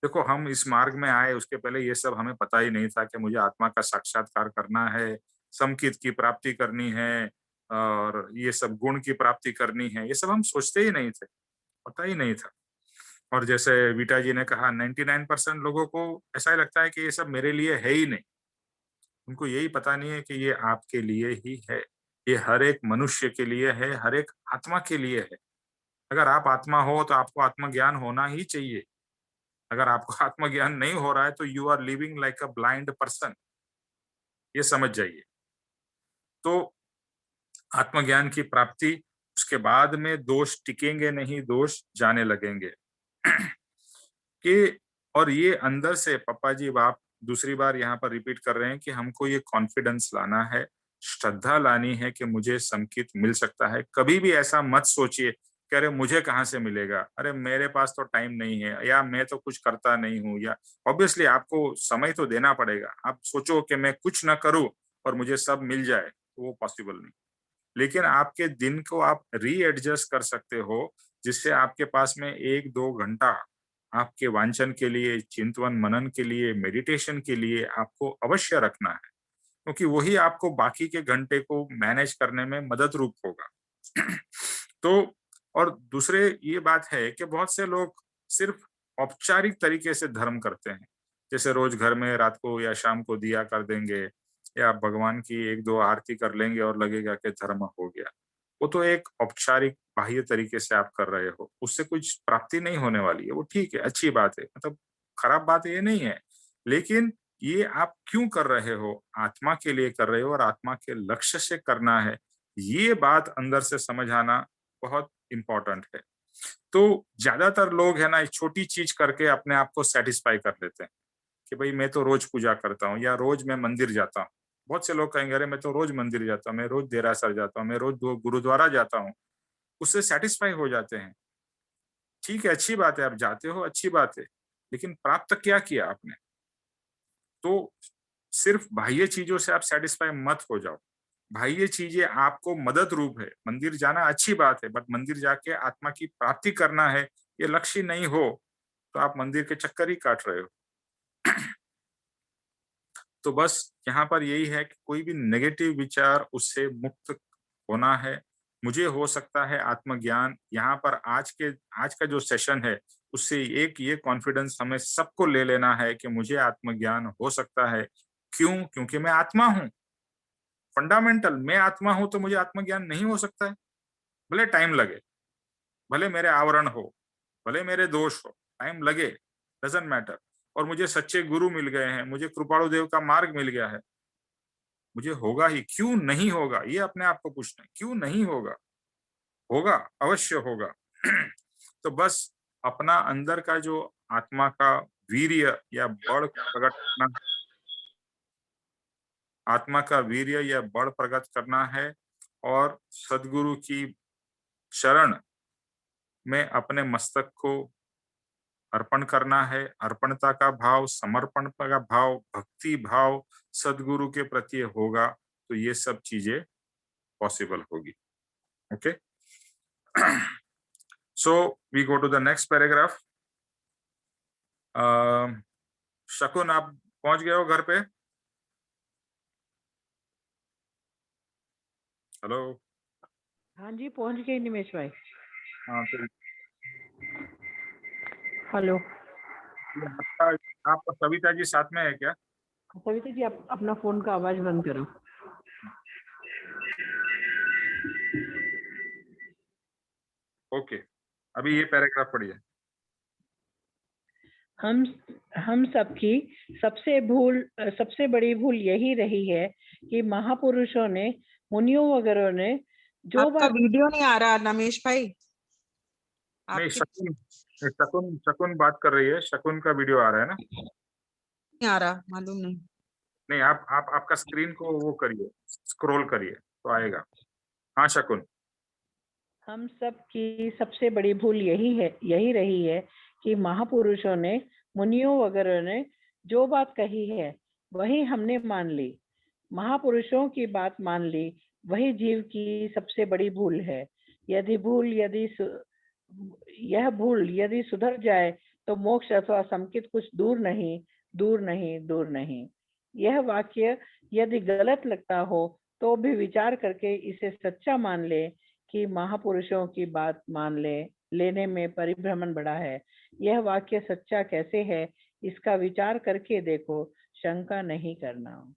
देखो, हम इस मार्ग में आए उसके पहले ये सब हमें पता ही नहीं था कि मुझे आत्मा का साक्षात्कार करना है, समकित की प्राप्ति करनी है, और ये सब गुण की प्राप्ति करनी है, ये सब हम सोचते ही नहीं थे, पता ही नहीं था। और जैसे वीटा जी ने कहा, 99% लोगों को ऐसा ही लगता है कि ये सब मेरे लिए है ही नहीं। उनको यही पता नहीं है कि ये आपके लिए ही है, ये हर एक मनुष्य के लिए है, हर एक आत्मा के लिए है। अगर आप आत्मा हो तो आपको आत्मज्ञान होना ही चाहिए। अगर आपको आत्मज्ञान नहीं हो रहा है तो you are living like a blind person, ये समझ जाइए। तो आत्मज्ञान की प्राप्ति, उसके बाद में दोष टिकेंगे नहीं, दोष जाने लगेंगे। कि और ये अंदर से, पापा जी आप दूसरी बार यहाँ पर रिपीट कर रहे हैं कि हमको ये कॉन्फिडेंस लाना है, श्रद्धा लानी है कि मुझे संकित मिल सकता है। कभी भी ऐसा मत सोचिए कि अरे मुझे कहाँ से मिलेगा, अरे मेरे पास तो टाइम नहीं है, या मैं तो कुछ करता नहीं हूँ, या ऑब्वियसली आपको समय तो देना पड़ेगा। आप सोचो कि मैं कुछ ना करूँ और मुझे सब मिल जाए, तो वो पॉसिबल नहीं। लेकिन आपके दिन को आप रीएडजस्ट कर सकते हो, जिससे आपके पास में 1-2 घंटा आपके वांछन के लिए, चिंतवन मनन के लिए, मेडिटेशन के लिए आपको अवश्य रखना है, क्योंकि वही आपको बाकी के घंटे को मैनेज करने में मदद रूप होगा। तो और दूसरे ये बात है कि बहुत से लोग सिर्फ औपचारिक तरीके से धर्म करते हैं, जैसे रोज घर में रात को या शाम को दिया कर देंगे, या भगवान की 1-2 आरती कर लेंगे और लगेगा कि धर्म हो गया। वो तो एक औपचारिक बाह्य तरीके से आप कर रहे हो, उससे कुछ प्राप्ति नहीं होने वाली है। वो ठीक है, अच्छी बात है, मतलब खराब बात ये नहीं है, लेकिन ये आप क्यों कर रहे हो, आत्मा के लिए कर रहे हो और आत्मा के लक्ष्य से करना है, ये बात अंदर से समझ आना बहुत इंपॉर्टेंट है। तो ज्यादातर लोग है ना, एक छोटी चीज करके अपने आप को सेटिस्फाई कर लेते हैं कि भाई मैं तो रोज पूजा करता हूँ, या रोज मैं मंदिर जाता हूँ। बहुत से लोग कहेंगे अरे मैं तो रोज मंदिर जाता हूँ, मैं रोज देरासर जाता हूँ, मैं रोज गुरुद्वारा जाता हूँ, उससे सेटिस्फाई हो जाते हैं। ठीक है, अच्छी बात है, आप जाते हो, अच्छी बात है, लेकिन प्राप्त क्या किया आपने? तो सिर्फ बाह्य चीजों से आप सेटिस्फाई मत हो जाओ। बाह्य चीजें आपको मदद रूप है, मंदिर जाना अच्छी बात है, बट मंदिर जाके आत्मा की प्राप्ति करना है, ये लक्ष्य नहीं हो तो आप मंदिर के चक्कर ही काट रहे हो। तो बस यहाँ पर यही है कि कोई भी नेगेटिव विचार, उससे मुक्त होना है। मुझे हो सकता है आत्मज्ञान, यहाँ पर आज का जो सेशन है उससे एक ये कॉन्फिडेंस हमें सबको ले लेना है कि मुझे आत्मज्ञान हो सकता है। क्यों? क्योंकि मैं आत्मा हूँ। फंडामेंटल मैं आत्मा हूं तो मुझे आत्मज्ञान नहीं हो सकता है। भले टाइम लगे, भले मेरे आवरण हो, भले मेरे दोष हो, टाइम लगे, डजंट मैटर। और मुझे सच्चे गुरु मिल गए हैं, मुझे कृपाणु देव का मार्ग मिल गया है, मुझे होगा ही। क्यों नहीं होगा ये अपने आप को पूछना है, क्यों नहीं होगा? होगा, अवश्य होगा। तो बस अपना अंदर का जो आत्मा का वीर्य या बड़ प्रकट करना, आत्मा का वीर्य या बड़ प्रकट करना है और सदगुरु की शरण में अपने मस्तक को अर्पण करना है। अर्पणता का भाव, समर्पण का भाव, भक्ति भाव सदगुरु के प्रति होगा तो ये सब चीजें पॉसिबल होगी। Okay, so we go to the next paragraph. Shakun, आप पहुंच गए हो घर पे? हेलो? हाँ जी, पहुंच गए निमेश भाई। हाँ, तो हेलो आपका सविता जी साथ में है क्या? सविता जी, आप अपना फोन का आवाज बंद करो। ओके, अभी ये पैराग्राफ पढ़िए। हम सबकी सबसे बड़ी भूल यही रही है कि महापुरुषों ने, मुनियों वगैरह ने जो आपका बात वीडियो नहीं आ रहा नमेश भाई। नहीं, आपकी शकुन बात कर रही है, शकुन का वीडियो आ रहा है ना? नहीं आ रहा, मालूम नहीं। नहीं, आप आपका स्क्रीन को वो करिए, स्क्रॉल करिए तो आएगा। हाँ शकुन। हम सब की सबसे बड़ी भूल यही रही है कि महापुरुषों ने, मुनियों वगैरह ने जो बात कही है वही हमने मान ली। महापुरुषों की बात मान ली, वही जीव की सबसे बड़ी भूल है। यह भूल यदि सुधर जाए तो मोक्ष अथवा समकित कुछ दूर नहीं, दूर नहीं, दूर नहीं। यह वाक्य यदि गलत लगता हो तो भी विचार करके इसे सच्चा मान ले कि महापुरुषों की बात मान लेने में परिभ्रमण बड़ा है। यह वाक्य सच्चा कैसे है, इसका विचार करके देखो, शंका नहीं करना।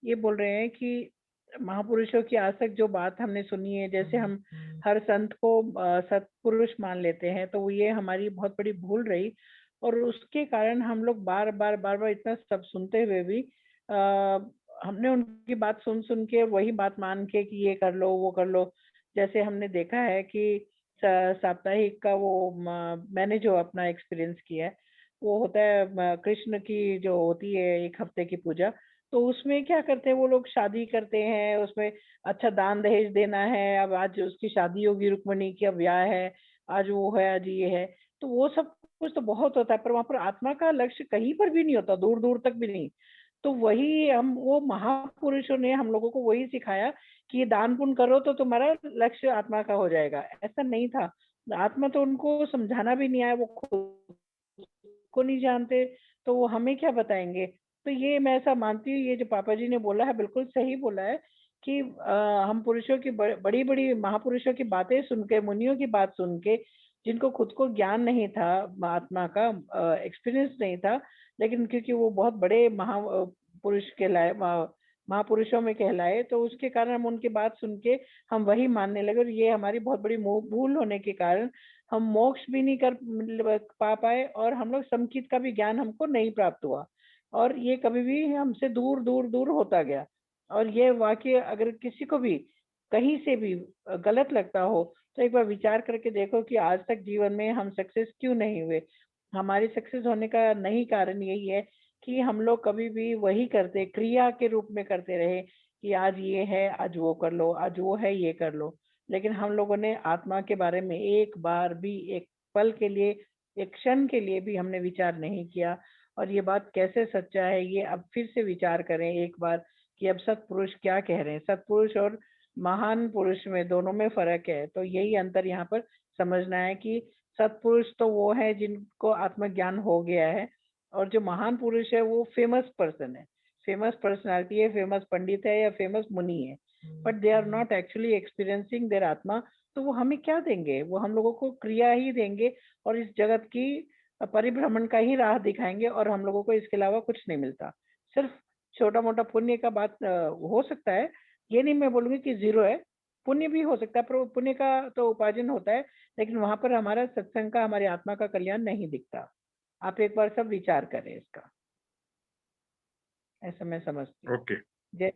ये बोल रहे हैं कि महापुरुषों की आज तक जो बात हमने सुनी है, जैसे हम हर संत को सत्पुरुष मान लेते हैं, तो ये हमारी बहुत बड़ी भूल रही। और उसके कारण हम लोग बार बार इतना सब सुनते हुए भी हमने उनकी बात सुन के वही बात मान के कि ये कर लो, वो कर लो। जैसे हमने देखा है कि साप्ताहिक का वो मैंने जो अपना एक्सपीरियंस किया है, वो होता है कृष्ण की जो होती है 1 हफ्ते की पूजा। तो उसमें क्या करते हैं वो लोग, शादी करते हैं, उसमें अच्छा दान दहेज देना है। अब आज उसकी शादी होगी, रुक्मणी की अब ब्याह है, आज वो है, आज ये है। तो वो सब कुछ तो बहुत होता है, पर वहां पर आत्मा का लक्ष्य कहीं पर भी नहीं होता, दूर दूर तक भी नहीं। तो वही वो महापुरुषों ने हम लोगों को वही सिखाया कि दान पुण्य करो तो तुम्हारा लक्ष्य आत्मा का हो जाएगा। ऐसा नहीं था। आत्मा तो उनको समझाना भी नहीं आया, वो खुद को नहीं जानते, तो वो हमें क्या बताएंगे। तो ये मैं ऐसा मानती हूँ, ये जो पापा जी ने बोला है बिल्कुल सही बोला है कि हम पुरुषों की बड़ी बड़ी महापुरुषों की बातें सुन के, मुनियों की बात सुन के, जिनको खुद को ज्ञान नहीं था, आत्मा का एक्सपीरियंस नहीं था, लेकिन क्योंकि वो बहुत बड़े महापुरुष कहलाए, महापुरुषों में कहलाए, तो उसके कारण हम उनकी बात सुन के हम वही मानने लगे। और ये हमारी बहुत बड़ी भूल होने के कारण हम मोक्ष भी नहीं कर पा पाए, और हम लोग समकित का भी ज्ञान हमको नहीं प्राप्त हुआ, और ये कभी भी हमसे दूर दूर दूर होता गया। और ये वाक्य अगर किसी को भी कहीं से भी गलत लगता हो तो एक बार विचार करके देखो कि आज तक जीवन में हम सक्सेस क्यों नहीं हुए। हमारी सक्सेस होने का नहीं कारण यही है कि हम लोग कभी भी वही करते, क्रिया के रूप में करते रहे कि आज ये है, आज वो कर लो, आज वो है, ये कर लो। लेकिन हम लोगों ने आत्मा के बारे में एक बार भी, एक पल के लिए, एक क्षण के लिए भी हमने विचार नहीं किया। और ये बात कैसे सच्चा है, ये अब फिर से विचार करें एक बार कि अब सत्पुरुष क्या कह रहे हैं। सत्पुरुष और महान पुरुष में दोनों में फर्क है। तो यही अंतर यहाँ पर समझना है कि सत्पुरुष तो वो है जिनको आत्मज्ञान हो गया है, और जो महान पुरुष है वो फेमस पर्सन है, फेमस पर्सनालिटी है, फेमस पंडित है या फेमस मुनि है, but they are not actually experiencing their आत्मा। तो वो हमें क्या देंगे? वो हम लोगों को क्रिया ही देंगे और इस जगत की परिभ्रमण का ही राह दिखाएंगे, और हम लोगों को इसके अलावा कुछ नहीं मिलता। सिर्फ छोटा मोटा पुण्य का बात हो सकता है, ये नहीं मैं बोलूंगी कि जीरो है, पुण्य भी हो सकता है, पर पुण्य का तो उपार्जन होता है, लेकिन वहां पर हमारा सत्संग का, हमारी आत्मा का कल्याण नहीं दिखता। आप एक बार सब विचार करें इसका, ऐसा मैं समझती हूँ। ओके, जय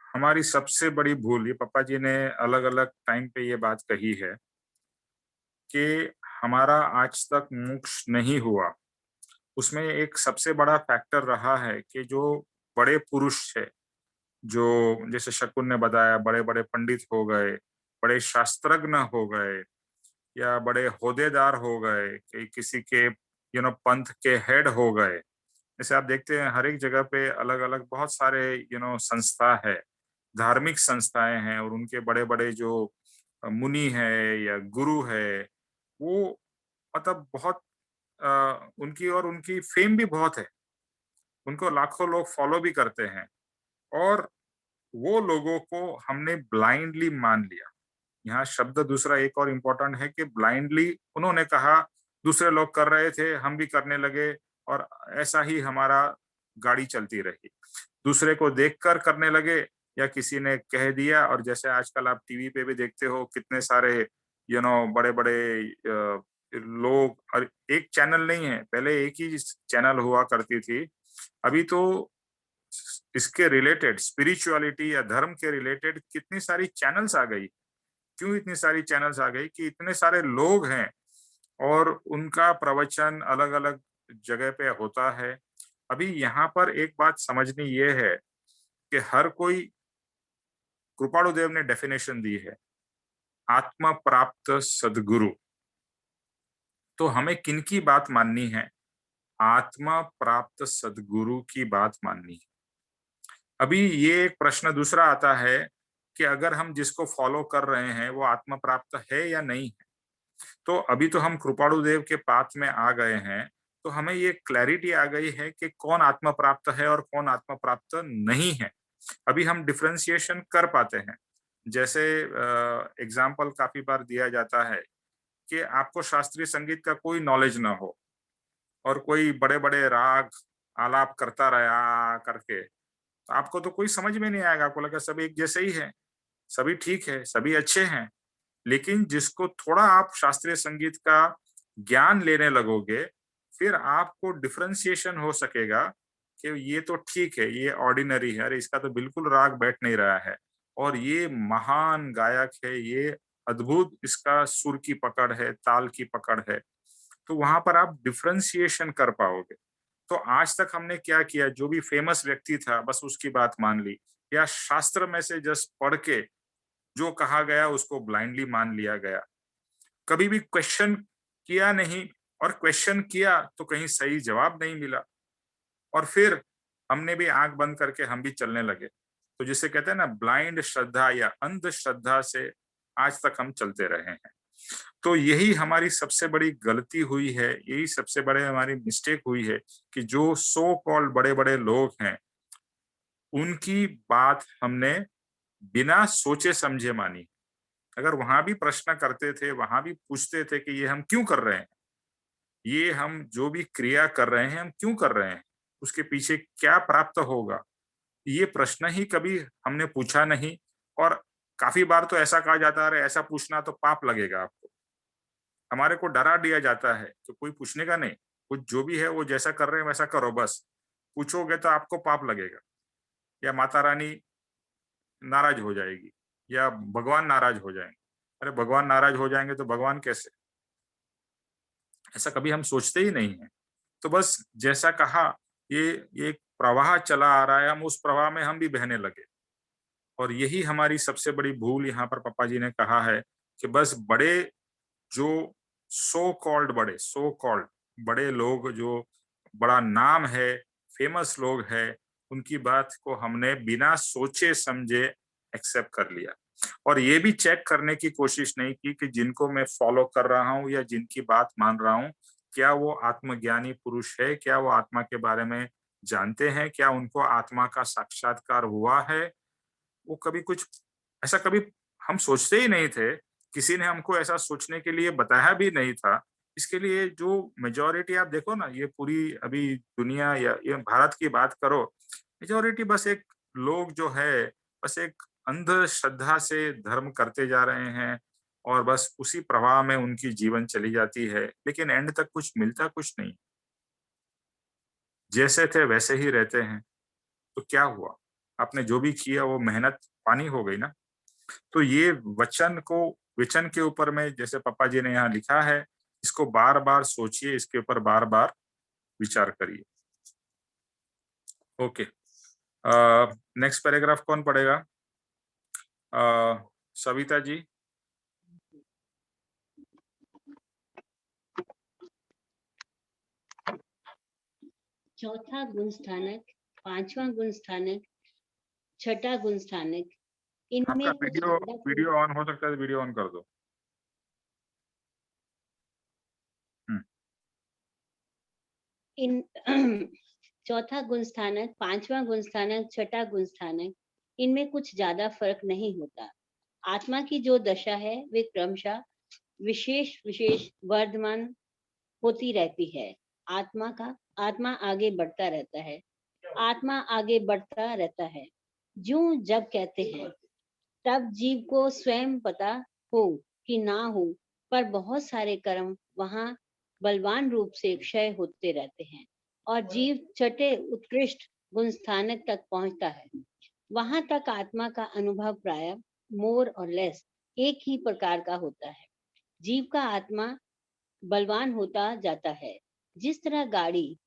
हमारी सबसे बड़ी भूल, ये पापा जी ने अलग अलग टाइम पे ये बात कही है कि हमारा आज तक मोक्ष नहीं हुआ। उसमें एक सबसे बड़ा फैक्टर रहा है कि जो बड़े पुरुष है, जो जैसे शकुन ने बताया, बड़े बड़े पंडित हो गए, बड़े शास्त्रज्ञ हो गए, या बड़े होदेदार हो गए, कि किसी के पंथ के हेड हो गए। जैसे आप देखते हैं हर एक जगह पे अलग अलग बहुत सारे संस्था है, धार्मिक संस्थाएं हैं, और उनके बड़े बड़े जो मुनि है या गुरु है, वो मतलब बहुत उनकी और उनकी फेम भी बहुत है, उनको लाखों लोग फॉलो भी करते हैं, और वो लोगों को हमने ब्लाइंडली मान लिया। यहाँ शब्द दूसरा एक और इम्पोर्टेंट है कि ब्लाइंडली उन्होंने कहा, दूसरे लोग कर रहे थे हम भी करने लगे, और ऐसा ही हमारा गाड़ी चलती रही। दूसरे को देखकर करने लगे, या किसी ने कह दिया, और जैसे आजकल आप टीवी पे भी देखते हो कितने सारे बड़े बड़े लोग, और एक चैनल नहीं है, पहले एक ही चैनल हुआ करती थी, अभी तो इसके रिलेटेड स्पिरिचुअलिटी या धर्म के रिलेटेड कितनी सारी चैनल्स आ गई। क्यों इतनी सारी चैनल्स आ गई? कि इतने सारे लोग हैं और उनका प्रवचन अलग अलग जगह पे होता है। अभी यहाँ पर एक बात समझनी ये है कि हर कोई, कृपाणु देव ने डेफिनेशन दी है, आत्मा प्राप्त सदगुरु। तो हमें किनकी बात माननी है? आत्मा प्राप्त सदगुरु की बात माननी है। अभी ये एक प्रश्न दूसरा आता है कि अगर हम जिसको फॉलो कर रहे हैं वो आत्मा प्राप्त है या नहीं है। तो अभी तो हम कृपाणु देव के पाथ में आ गए हैं, तो हमें ये क्लैरिटी आ गई है कि कौन आत्मा प्राप्त है और कौन आत्मा प्राप्त नहीं है। अभी हम डिफरेंशिएशन कर पाते हैं। जैसे एग्जाम्पल काफी बार दिया जाता है कि आपको शास्त्रीय संगीत का कोई नॉलेज ना हो और कोई बड़े बड़े राग आलाप करता रहा करके, तो आपको तो कोई समझ में नहीं आएगा, आपको लगा सब एक जैसे ही है, सभी ठीक है, सभी अच्छे हैं। लेकिन जिसको थोड़ा आप शास्त्रीय संगीत का ज्ञान लेने लगोगे, फिर आपको डिफरेंशिएशन हो सकेगा कि ये तो ठीक है, ये ऑर्डिनरी है, अरे इसका तो बिल्कुल राग बैठ नहीं रहा है, और ये महान गायक है, ये अद्भुत इसका सुर की पकड़ है, ताल की पकड़ है। तो वहां पर आप डिफरेंशिएशन कर पाओगे। तो आज तक हमने क्या किया, जो भी फेमस व्यक्ति था बस उसकी बात मान ली, या शास्त्र में से जस्ट पढ़ के जो कहा गया उसको ब्लाइंडली मान लिया गया। कभी भी क्वेश्चन किया नहीं, और क्वेश्चन किया तो कहीं सही जवाब नहीं मिला, और फिर हमने भी आंख बंद करके हम भी चलने लगे। तो जिसे कहते हैं ना, ब्लाइंड श्रद्धा या अंधश्रद्धा से आज तक हम चलते रहे हैं। तो यही हमारी सबसे बड़ी गलती हुई है, यही सबसे बड़े हमारी मिस्टेक हुई है कि जो सो कॉल्ड बड़े बड़े लोग हैं उनकी बात हमने बिना सोचे समझे मानी। अगर वहां भी प्रश्न करते थे, वहां भी पूछते थे कि ये हम क्यों कर रहे हैं, ये हम जो भी क्रिया कर रहे हैं हम क्यों कर रहे हैं, उसके पीछे क्या प्राप्त होगा, ये प्रश्न ही कभी हमने पूछा नहीं। और काफी बार तो ऐसा कहा जाता है, ऐसा पूछना तो पाप लगेगा आपको। हमारे को डरा दिया जाता है कि कोई पूछने का नहीं, कुछ जो भी है वो जैसा कर रहे हैं वैसा करो, बस पूछोगे तो आपको पाप लगेगा, या माता रानी नाराज हो जाएगी, या भगवान नाराज हो जाएंगे। अरे भगवान नाराज हो जाएंगे तो भगवान कैसे? ऐसा कभी हम सोचते ही नहीं है। तो बस जैसा कहा, ये एक प्रवाह चला आ रहा है, हम उस प्रवाह में हम भी बहने लगे। और यही हमारी सबसे बड़ी भूल यहाँ पर पापा जी ने कहा है कि बस बड़े जो सो कॉल्ड बड़े लोग, जो बड़ा नाम है, फेमस लोग हैं, उनकी बात को हमने बिना सोचे समझे एक्सेप्ट कर लिया और ये भी चेक करने की कोशिश नहीं की कि जिनको मैं फॉलो कर रहा हूँ या जिनकी बात मान रहा हूँ, क्या वो आत्मज्ञानी पुरुष है, क्या वो आत्मा के बारे में जानते हैं, क्या उनको आत्मा का साक्षात्कार हुआ है। वो कभी कुछ ऐसा कभी हम सोचते ही नहीं थे, किसी ने हमको ऐसा सोचने के लिए बताया भी नहीं था। इसके लिए जो मेजॉरिटी आप देखो ना, ये पूरी अभी दुनिया या ये भारत की बात करो, मेजॉरिटी बस एक लोग जो है बस एक अंधश्रद्धा से धर्म करते जा रहे हैं और बस उसी प्रवाह में उनकी जीवन चली जाती है, लेकिन एंड तक कुछ मिलता कुछ नहीं, जैसे थे वैसे ही रहते हैं। तो क्या हुआ, आपने जो भी किया वो मेहनत पानी हो गई ना। तो ये वचन के ऊपर में जैसे पापा जी ने यहाँ लिखा है, इसको बार बार सोचिए, इसके ऊपर बार बार विचार करिए। ओके, नेक्स्ट पैराग्राफ कौन पढ़ेगा? सविता जी। चौथा गुण स्थानक, पांचवा गुण स्थानक, छठा गुण स्थानक, इनमें आपका कुछ ज्यादा वीडियो ऑन हो सकता है, वीडियो ऑन कर दो। इन चौथा गुण स्थानक, पांचवा गुण स्थानक, छठा गुण स्थानक, इनमें कुछ ज्यादा फर्क नहीं होता। आत्मा की जो दशा है वे क्रमशः विशेष विशेष वर्धमान होती रहती है। आत्मा आगे बढ़ता रहता है, आत्मा आगे बढ़ता रहता है। जो जब कहते हैं तब जीव को स्वयं पता हो कि ना हो, पर बहुत सारे कर्म वहां बलवान रूप से क्षय होते रहते हैं और जीव छठे उत्कृष्ट गुण स्थानक तक पहुंचता है। वहां तक आत्मा का अनुभव प्राय मोर और लेस एक ही प्रकार का होता है। जीव का आत्मा बलवान होता जाता है। जिस तरह गाड़ी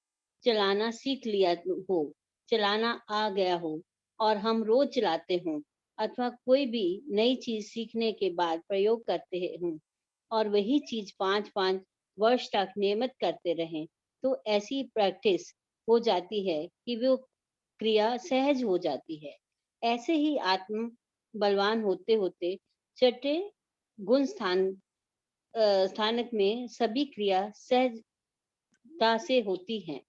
चलाना सीख लिया हो, चलाना आ गया हो और हम रोज चलाते हों, अथवा कोई भी नई चीज सीखने के बाद प्रयोग करते हों और वही चीज 5-5 वर्ष तक नियमित करते रहें, तो ऐसी प्रैक्टिस हो जाती है कि वो क्रिया सहज हो जाती है। ऐसे ही आत्म बलवान होते होते छठे गुण स्थानक में सभी क्रिया सहजता से होती हैं।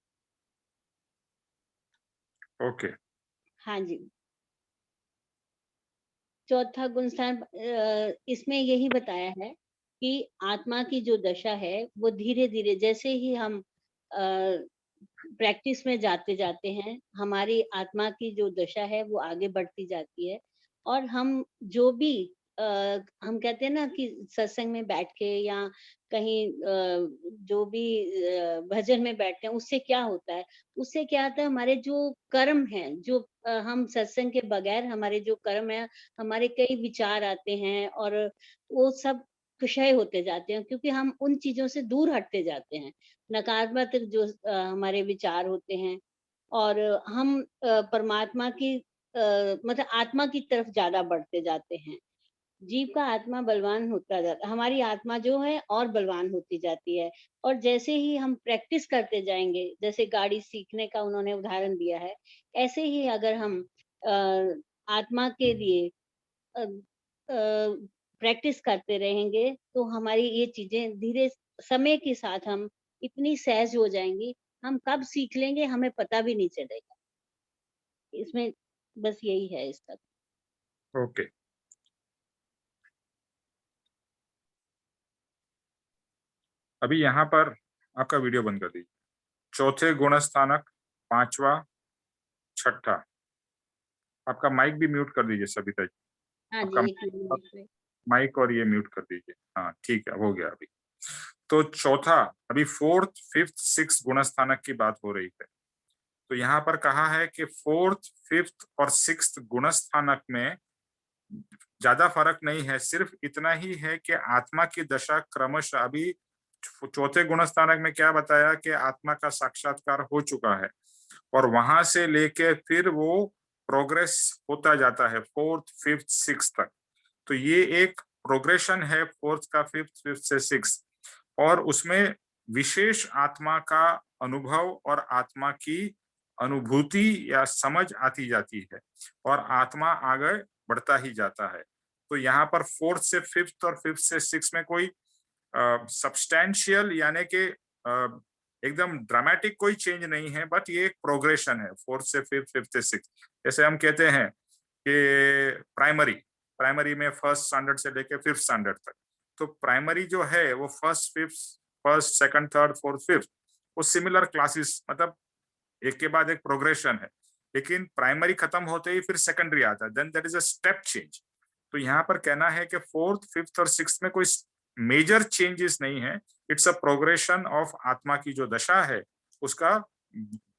ओके। हाँ जी। चौथा गुण स्थान इसमें यही बताया है कि आत्मा की जो दशा है वो धीरे धीरे जैसे ही हम प्रैक्टिस में जाते जाते हैं, हमारी आत्मा की जो दशा है वो आगे बढ़ती जाती है और हम जो भी हम कहते हैं ना कि सत्संग में बैठ के या कहीं जो भी भजन में बैठते हैं, उससे क्या होता है, उससे क्या होता है, हमारे जो कर्म हैं, जो हम सत्संग के बगैर हमारे जो कर्म है, हमारे कई विचार आते हैं और वो सब क्षय होते जाते हैं, क्योंकि हम उन चीजों से दूर हटते जाते हैं। नकारात्मक जो हमारे विचार होते हैं और हम परमात्मा की मतलब आत्मा की तरफ ज्यादा बढ़ते जाते हैं। जीव का आत्मा बलवान होता जाता, हमारी आत्मा जो है और बलवान होती जाती है। और जैसे ही हम प्रैक्टिस करते जाएंगे, जैसे गाड़ी सीखने का उन्होंने उदाहरण दिया है, ऐसे ही अगर हम आत्मा के लिए प्रैक्टिस करते रहेंगे तो हमारी ये चीजें धीरे समय के साथ हम इतनी सहज हो जाएंगी, हम कब सीख लेंगे हमें पता भी नहीं चलेगा। इसमें बस यही है इसका। ओके, अभी यहाँ पर आपका वीडियो बंद कर दीजिए। चौथे गुण स्थानक, पांचवा, छठा। आपका माइक भी म्यूट कर दीजिए सविता जी। हाँ आपका जी, एक मिनट। माइक और ये म्यूट कर दीजिए। हाँ ठीक है, हो गया अभी। तो चौथा, अभी फोर्थ, फिफ्थ, सिक्स्थ गुण स्थानक की बात हो रही है। तो यहाँ पर कहा है कि फोर्थ, फिफ्थ और सिक्स्थ गुण स्थानक में ज्यादा फर्क नहीं है, सिर्फ इतना ही है कि आत्मा की दशा क्रमशः, अभी चौथे गुण स्थानक में क्या बताया कि आत्मा का साक्षात्कार हो चुका है और वहां से लेके फिर वो प्रोग्रेस होता जाता है फोर्थ, फिफ्थ, सिक्स तक। तो ये एक प्रोग्रेशन है फोर्थ का फिफ्थ, फिफ्थ से सिक्स, और उसमें विशेष आत्मा का अनुभव और आत्मा की अनुभूति या समझ आती जाती है और आत्मा आगे बढ़ता ही जाता है। तो यहाँ पर फोर्थ से फिफ्थ और फिफ्थ से सिक्स में कोई सब्सटैंशियल यानी कि एकदम ड्रामेटिक कोई चेंज नहीं है, बट ये एक प्रोग्रेशन है फोर्थ से फिफ्थ, फिफ्थ से सिक्स। जैसे हम कहते हैं कि प्राइमरी में फर्स्ट स्टैंडर्ड से लेके फिफ्थ स्टैंडर्ड तक, तो प्राइमरी जो है वो first second third fourth fifth, वो सिमिलर क्लासेस, मतलब एक के बाद एक प्रोग्रेशन है। लेकिन प्राइमरी खत्म होते ही फिर सेकेंडरी आता है, then that is a step change. तो यहाँ पर कहना है कि फोर्थ, फिफ्थ और सिक्स्थ में कोई मेजर चेंजेस नहीं है, इट्स अ प्रोग्रेशन ऑफ आत्मा की जो दशा है उसका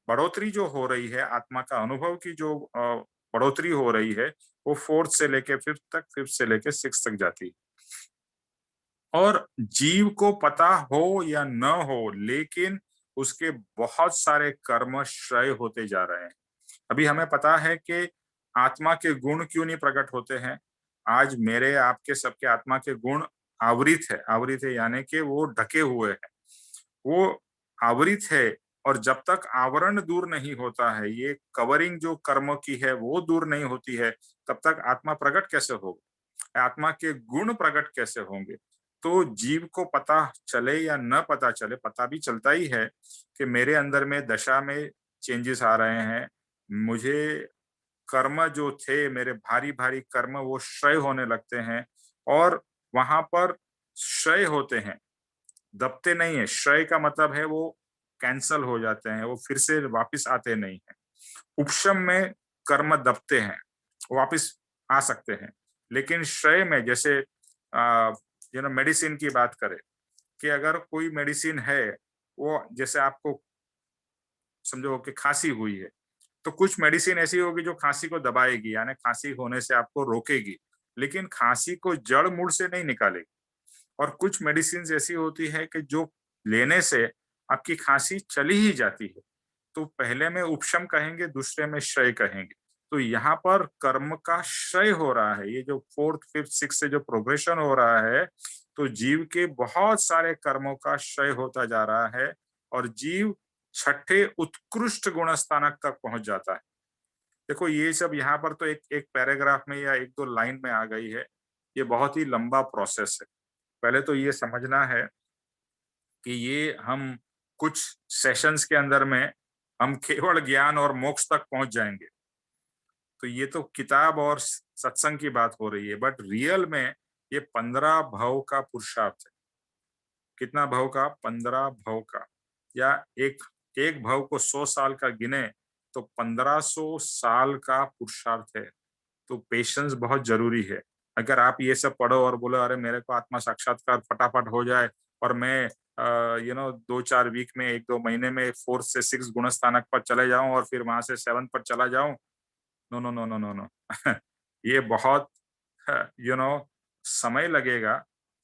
बढ़ोतरी जो हो रही है, आत्मा का अनुभव की जो बढ़ोतरी हो रही है, वो फोर्थ से लेके फिफ्थ तक, फिफ्थ से लेके सिक्स तक जाती है। और जीव को पता हो या न हो, लेकिन उसके बहुत सारे कर्म क्षय होते जा रहे हैं। अभी हमें पता है कि आत्मा के गुण क्यों नहीं प्रकट होते हैं। आज मेरे आपके सबके आत्मा के गुण आवृत है यानी कि वो ढके हुए हैं, वो आवृत है। और जब तक आवरण दूर नहीं होता है, ये कवरिंग जो कर्म की है वो दूर नहीं होती है, तब तक आत्मा प्रकट कैसे होगा, आत्मा के गुण प्रकट कैसे होंगे। तो जीव को पता चले या न पता चले, पता भी चलता ही है कि मेरे अंदर में दशा में चेंजेस आ रहे हैं, मुझे कर्म जो थे मेरे भारी भारी कर्म वो क्षय होने लगते हैं। और वहां पर क्षय होते हैं, दबते नहीं है। क्षय का मतलब है वो कैंसल हो जाते हैं, वो फिर से वापस आते नहीं है। उपशम में कर्म दबते हैं, वापस आ सकते हैं। लेकिन क्षय में, जैसे मेडिसिन की बात करें कि अगर कोई मेडिसिन है, वो जैसे आपको समझो कि खांसी हुई है, तो कुछ मेडिसिन ऐसी होगी जो खांसी को दबाएगी, यानी खांसी होने से आपको रोकेगी, लेकिन खांसी को जड़ मूल से नहीं निकालेगी। और कुछ मेडिसिन ऐसी होती है कि जो लेने से आपकी खांसी चली ही जाती है। तो पहले में उपशम कहेंगे, दूसरे में क्षय कहेंगे। तो यहाँ पर कर्म का क्षय हो रहा है, ये जो फोर्थ, फिफ्थ, सिक्स से जो प्रोग्रेशन हो रहा है, तो जीव के बहुत सारे कर्मों का क्षय होता जा रहा है और जीव छठे उत्कृष्ट गुण स्थानक तक पहुंच जाता है। देखो ये सब यहाँ पर तो एक एक पैराग्राफ में या एक दो लाइन में आ गई है, ये बहुत ही लंबा प्रोसेस है। पहले तो ये समझना है कि ये हम कुछ सेशंस के अंदर में हम केवल ज्ञान और मोक्ष तक पहुंच जाएंगे। तो ये तो किताब और सत्संग की बात हो रही है, बट रियल में ये 15 भव का पुरुषार्थ है। कितना भव का? 15 भव का। या एक भव को 100 साल का गिने तो 1500 साल का पुरुषार्थ है। तो पेशेंस बहुत जरूरी है। अगर आप ये सब पढ़ो और बोलो अरे मेरे को आत्मा साक्षात्कार फटाफट हो जाए और मैं 2-4 वीक में, 1-2 महीने में 4 से 6 गुण स्थानक पर चले जाऊं और फिर वहां से 7 पर चला जाऊं, no no no no no no ये बहुत समय लगेगा,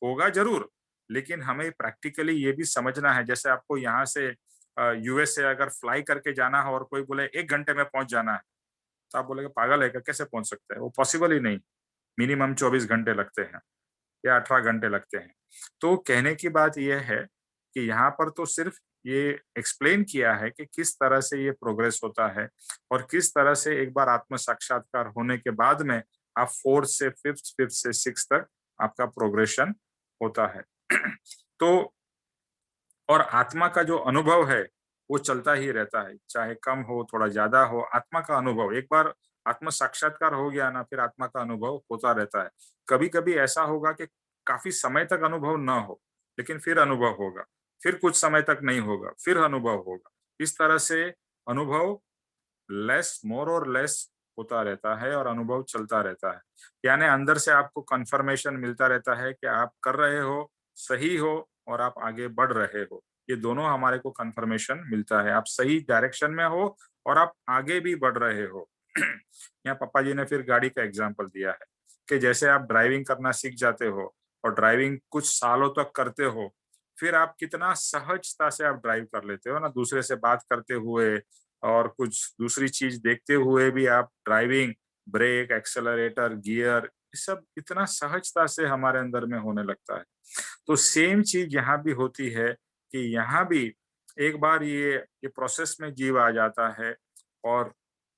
होगा जरूर, लेकिन हमें प्रैक्टिकली ये भी समझना है। जैसे आपको यहाँ से यूएस से अगर फ्लाई करके जाना है और कोई बोले 1 घंटे में पहुंच जाना है, तो आप बोलेगे पागल है क्या, कैसे पहुंच सकते हैं? वो पॉसिबल ही नहीं। मिनिमम 24 घंटे लगते हैं या 18 घंटे लगते हैं। तो कहने की बात यह है कि यहाँ पर तो सिर्फ ये एक्सप्लेन किया है कि किस तरह से ये प्रोग्रेस होता है और किस तरह से एक बार आत्म साक्षात्कार होने के बाद में आप 4 से 5th, 5th से 6th तक आपका प्रोग्रेशन होता है। तो और आत्मा का जो अनुभव है वो चलता ही रहता है, चाहे कम हो थोड़ा ज्यादा हो। आत्मा का अनुभव एक बार आत्म साक्षात्कार हो गया ना, फिर आत्मा का अनुभव होता रहता है। कभी कभी ऐसा होगा कि काफी समय तक अनुभव ना हो, लेकिन फिर अनुभव होगा, फिर कुछ समय तक नहीं होगा, फिर अनुभव होगा। इस तरह से अनुभव मोर और लेस होता रहता है और अनुभव चलता रहता है। यानी अंदर से आपको कंफर्मेशन मिलता रहता है कि आप कर रहे हो, सही हो और आप आगे बढ़ रहे हो। ये दोनों हमारे को कंफर्मेशन मिलता है, आप सही डायरेक्शन में हो और आप आगे भी बढ़ रहे हो। यहाँ पापा जी ने फिर गाड़ी का एग्जाम्पल दिया है कि जैसे आप ड्राइविंग करना सीख जाते हो और ड्राइविंग कुछ सालों तक करते हो, फिर आप कितना सहजता से आप ड्राइव कर लेते हो ना, दूसरे से बात करते हुए और कुछ दूसरी चीज देखते हुए भी आप ड्राइविंग, ब्रेक, एक्सेलरेटर, गियर, ये सब इतना सहजता से हमारे अंदर में होने लगता है। तो सेम चीज यहाँ भी होती है कि यहाँ भी एक बार ये प्रोसेस में जीव आ जाता है और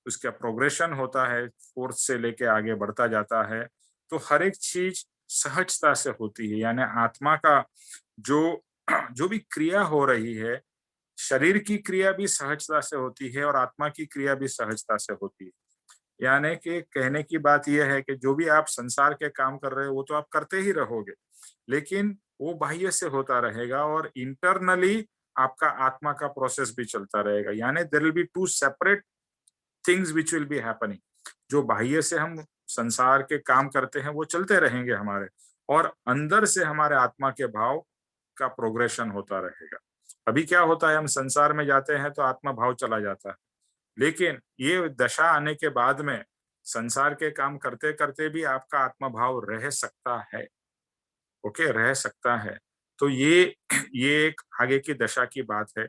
उसका प्रोग्रेशन होता है, फोर्थ से लेके आगे बढ़ता जाता है, तो हर एक चीज सहजता से होती है। यानी आत्मा का जो भी क्रिया हो रही है, शरीर की क्रिया भी सहजता से होती है और आत्मा की क्रिया भी सहजता से होती है। यानी कि कहने की बात यह है कि जो भी आप संसार के काम कर रहे हो वो तो आप करते ही रहोगे, लेकिन वो बाह्य से होता रहेगा और इंटरनली आपका आत्मा का प्रोसेस भी चलता रहेगा। यानी there will be two separate things which will be happening. जो बाह्य से हम संसार के काम करते हैं वो चलते रहेंगे हमारे, और अंदर से हमारे आत्मा के भाव का प्रोग्रेशन होता रहेगा। अभी क्या होता है, हम संसार में जाते हैं तो आत्मा भाव चला जाता है, लेकिन ये दशा आने के बाद में संसार के काम करते करते भी आपका आत्मा भाव रह सकता है। ओके, रह सकता है। तो ये एक आगे की दशा की बात है,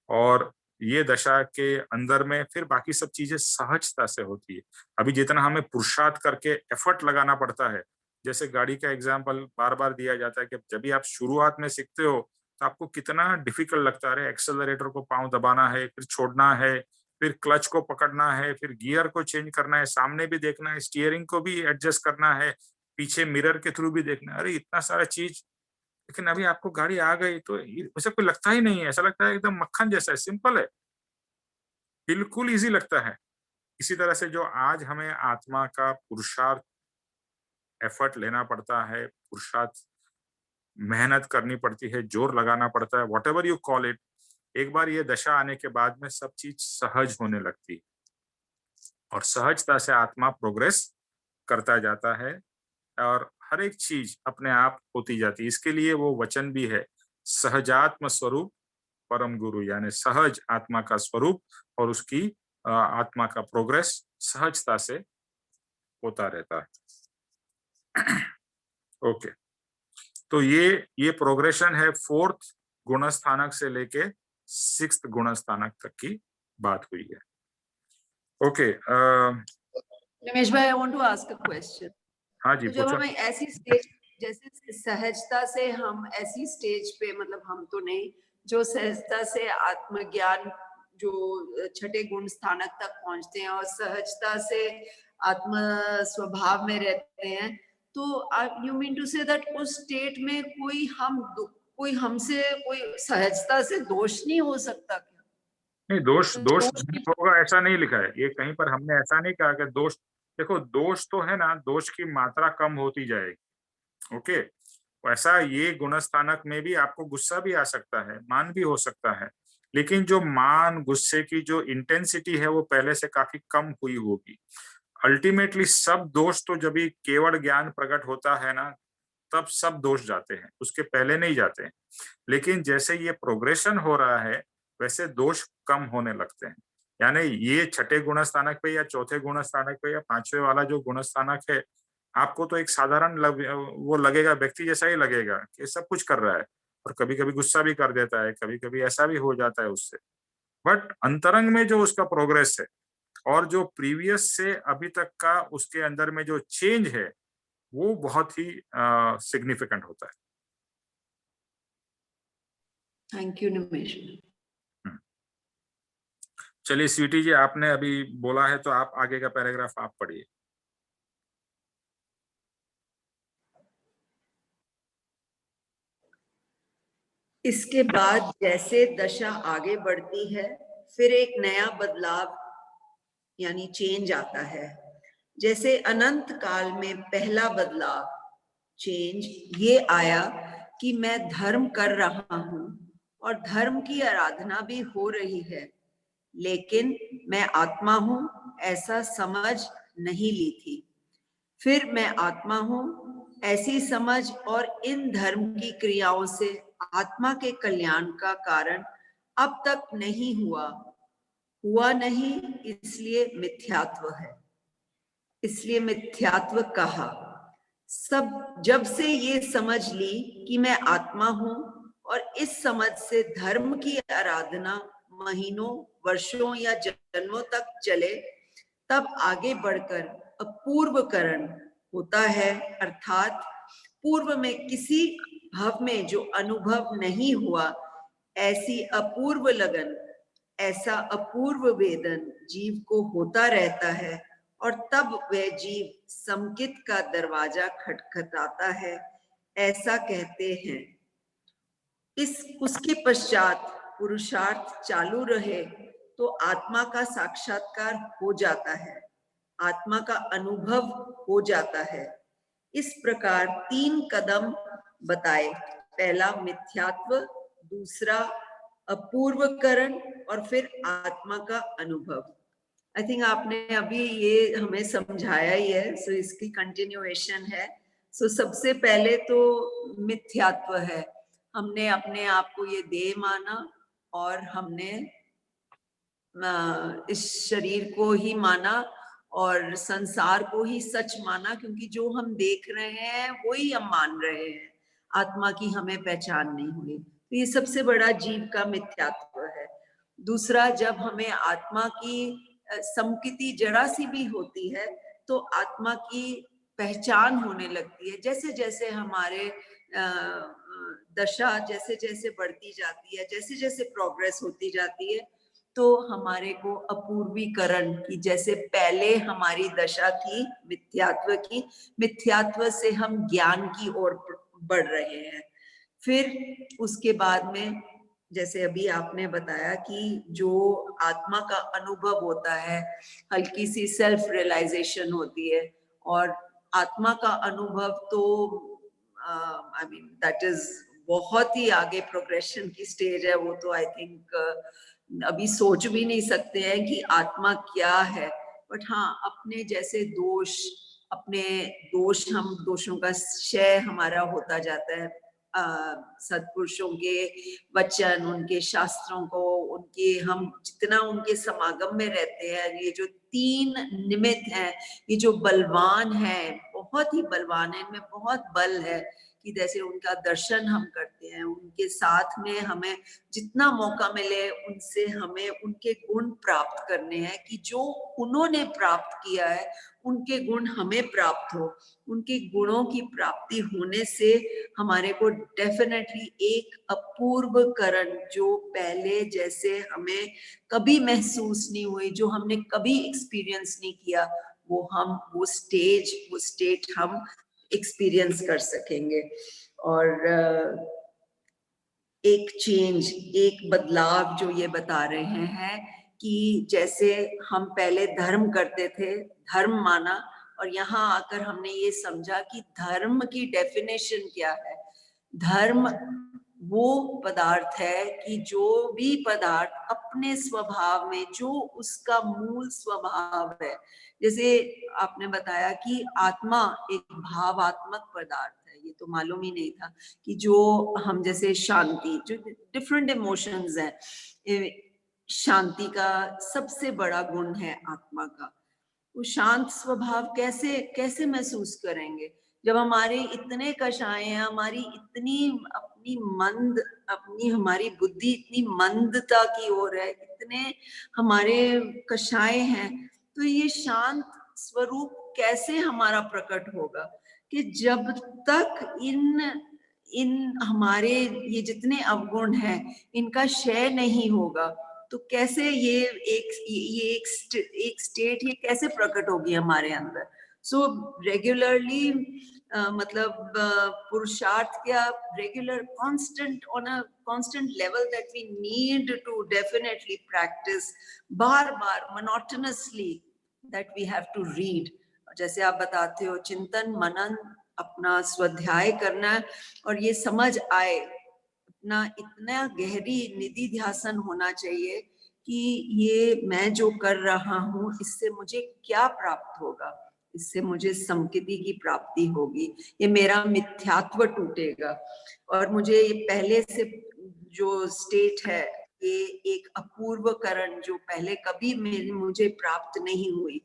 और ये दशा के अंदर में फिर बाकी सब चीजें सहजता से होती है। अभी जितना हमें पुरुषार्थ करके एफर्ट लगाना पड़ता है, जैसे गाड़ी का एग्जाम्पल बार बार दिया जाता है कि जब भी आप शुरुआत में सीखते हो तो आपको कितना डिफिकल्ट लगता है, एक्सेलरेटर को पांव दबाना है, फिर छोड़ना है, फिर क्लच को पकड़ना है, फिर गियर को चेंज करना है, सामने भी देखना है, स्टीयरिंग को भी एडजस्ट करना है, पीछे मिरर के थ्रू भी देखना है, अरे इतना सारा चीज। लेकिन अभी आपको गाड़ी आ गई तो उसे कोई लगता ही नहीं है, ऐसा लगता है एकदम मक्खन जैसा है, सिंपल है, बिल्कुल इजी लगता है। इसी तरह से जो आज हमें आत्मा का पुरुषार्थ एफर्ट लेना पड़ता है, पुरुषार्थ मेहनत करनी पड़ती है, जोर लगाना पड़ता है, what ever you call it, एक बार ये दशा आने के बाद में सब चीज सहज होने लगती है और सहजता से आत्मा प्रोग्रेस करता जाता है और हर एक चीज अपने आप होती जाती है। इसके लिए वो वचन भी है, सहजात्म स्वरूप परम गुरु, यानी सहज आत्मा का स्वरूप और उसकी आत्मा का प्रोग्रेस सहजता से होता रहता है। ओके, तो ये प्रोग्रेशन है फोर्थ गुणस्थानक से लेके सिक्स्थ गुणस्थानक तक की बात हुई है। ओके, रमेश भाई, I want to ask a question. हाँ जी, तो जब पूछो। हमें ऐसी स्टेज, जैसे सहजता से हम ऐसी स्टेज पे, मतलब हम तो नहीं, जो सहजता से आत्मज्ञान जो छठे गुण स्थानक तक पहुंचते हैं और सहजता से आत्म स्वभाव में रहते हैं, तो you mean to say that उस स्टेट में कोई हमसे कोई सहजता से दोष नहीं हो सकता क्या? नहीं, दोष नहीं होगा ऐसा नहीं लिखा है, ये कहीं पर हमने ऐसा नहीं कहा कि दोष। देखो, दोष तो है ना, दोष की मात्रा कम होती जाएगी। ओके, वैसा ये गुणस्थानक में भी आपको गुस्सा भी आ सकता है, मान भी हो सकता है, लेकिन जो मान गुस्से की जो इंटेंसिटी है वो पहले से काफी कम हुई होगी। अल्टीमेटली सब दोष तो जब भी केवल ज्ञान प्रकट होता है ना, तब सब दोष जाते हैं, उसके पहले नहीं जाते हैं। लेकिन जैसे ये प्रोग्रेशन हो रहा है वैसे दोष कम होने लगते हैं। यानी ये छठे गुणस्थानक पे या चौथे गुणस्थानक पे या पांचवे वाला जो गुणस्थानक है, आपको तो एक साधारण वो लगेगा, व्यक्ति जैसा ही लगेगा कि सब कुछ कर रहा है, और कभी कभी गुस्सा भी कर देता है, कभी कभी ऐसा भी हो जाता है उससे। बट अंतरंग में जो उसका प्रोग्रेस है और जो प्रीवियस से अभी तक का उसके अंदर में जो चेंज है वो बहुत ही सिग्निफिकेंट होता है। थैंक यू निमेश। चलिए स्वीटी जी, आपने अभी बोला है तो आप आगे का पैराग्राफ आप पढ़िए। इसके बाद जैसे दशा आगे बढ़ती है, फिर एक नया बदलाव यानी चेंज आता है। जैसे अनंत काल में पहला बदलाव चेंज ये आया कि मैं धर्म कर रहा हूं और धर्म की आराधना भी हो रही है, लेकिन मैं आत्मा हूं ऐसा समझ नहीं ली थी। फिर मैं आत्मा हूं ऐसी समझ और इन धर्म की क्रियाओं से आत्मा के कल्याण का कारण अब तक नहीं हुआ नहीं, इसलिए मिथ्यात्व है। इसलिए मिथ्यात्व कहा। जब से ये समझ ली कि मैं आत्मा हूं और इस समझ से धर्म की आराधना महीनों, वर्षों या जन्मों तक चले, तब आगे बढ़कर अपूर्वकरण होता है, अर्थात पूर्व में किसी भाव में जो अनुभव नहीं हुआ, ऐसी अपूर्व लगन, ऐसा अपूर्व वेदन जीव को होता रहता है और तब वह जीव समकित का दरवाजा खटखटाता है, ऐसा कहते हैं। उसके पश्चात पुरुषार्थ चालू रहे तो आत्मा का साक्षात्कार हो जाता है, आत्मा का अनुभव हो जाता है। इस प्रकार 3 कदम बताए, पहला मिथ्यात्व, दूसरा अपूर्वकरण और फिर आत्मा का अनुभव। आई थिंक आपने अभी ये हमें समझाया ही है, सो इसकी कंटिन्यूएशन है। सो सबसे पहले तो मिथ्यात्व है, हमने अपने आप को ये देह माना और हमने इस शरीर को ही माना और संसार को ही सच माना, क्योंकि जो हम देख रहे हैं वो ही हम मान रहे हैं, आत्मा की हमें पहचान नहीं हुई। तो ये सबसे बड़ा जीव का मिथ्यात्व है। दूसरा, जब हमें आत्मा की समकिति जरा सी भी होती है तो आत्मा की पहचान होने लगती है। जैसे जैसे हमारे दशा जैसे जैसे बढ़ती जाती है, जैसे जैसे प्रोग्रेस होती जाती है, तो हमारे को अपूर्वीकरण की, जैसे पहले हमारी दशा थी मिथ्यात्व की, मिथ्यात्व से हम ज्ञान की ओर बढ़ रहे हैं। फिर उसके बाद में जैसे अभी आपने बताया कि जो आत्मा का अनुभव होता है, हल्की सी सेल्फ रियलाइजेशन होती है, और आत्मा का अनुभव तो आई मीन दैट इज बहुत ही आगे प्रोग्रेशन की स्टेज है। वो तो आई थिंक अभी सोच भी नहीं सकते हैं कि आत्मा क्या है। बट हाँ, अपने जैसे दोष, अपने दोष, हम दोषों का क्षय हमारा होता जाता है। सत्पुरुषों के वचन, उनके शास्त्रों को, उनके हम जितना उनके समागम में रहते हैं, ये जो 3 निमित्त हैं, ये जो बलवान है, बहुत ही बलवान है, इनमें बहुत बल है कि जैसे उनका दर्शन हम करते हैं, उनके साथ में हमें जितना मौका मिले उनसे हमें उनके गुण प्राप्त करने हैं, कि जो उन्होंने प्राप्त किया है उनके गुण हमें प्राप्त हो। उनके गुणों की प्राप्ति होने से हमारे को डेफिनेटली एक अपूर्वकरण, जो पहले जैसे हमें कभी महसूस नहीं हुई, जो हमने कभी एक्सपीरियंस नहीं किया, वो स्टेट हम एक्सपीरियंस कर सकेंगे। और एक चेंज, एक बदलाव जो ये बता रहे हैं कि जैसे हम पहले धर्म करते थे, धर्म माना, और यहाँ आकर हमने ये समझा कि धर्म की डेफिनेशन क्या है। धर्म वो पदार्थ है कि जो भी पदार्थ अपने स्वभाव में, जो उसका मूल स्वभाव है, जैसे आपने बताया कि आत्मा एक भावात्मक पदार्थ है, ये तो मालूम ही नहीं था कि जो हम जैसे शांति, जो डिफरेंट इमोशंस हैं, शांति का सबसे बड़ा गुण है आत्मा का। वो शांत स्वभाव कैसे महसूस करेंगे जब हमारे इतने कषाय हैं, हमारी इतनी हमारी बुद्धि इतनी मंदता की ओर है, इतने हमारे कषाय हैं, तो ये शांत स्वरूप कैसे हमारा प्रकट होगा? कि जब तक इन हमारे ये जितने अवगुण हैं, इनका क्षय नहीं होगा, तो कैसे ये एक स्टेट ये कैसे प्रकट होगी हमारे अंदर? सो रेगुलरली मतलब पुरुषार्थ क्या, regular constant level that we need to definitely practice, bar monotonously that we have to read. जैसे आप बताते हो, चिंतन मनन, अपना स्वाध्याय करना, और ये समझ आए, अपना इतना गहरी निधि ध्यासन होना चाहिए कि ये मैं जो कर रहा हूँ इससे मुझे क्या प्राप्त होगा, इससे मुझे समकिति की प्राप्ति होगी, ये मेरा मिथ्यात्व टूटेगा, और मुझे ये पहले से जो स्टेट है, ये एक अपूर्वकरण जो पहले कभी मुझे प्राप्त नहीं हुई,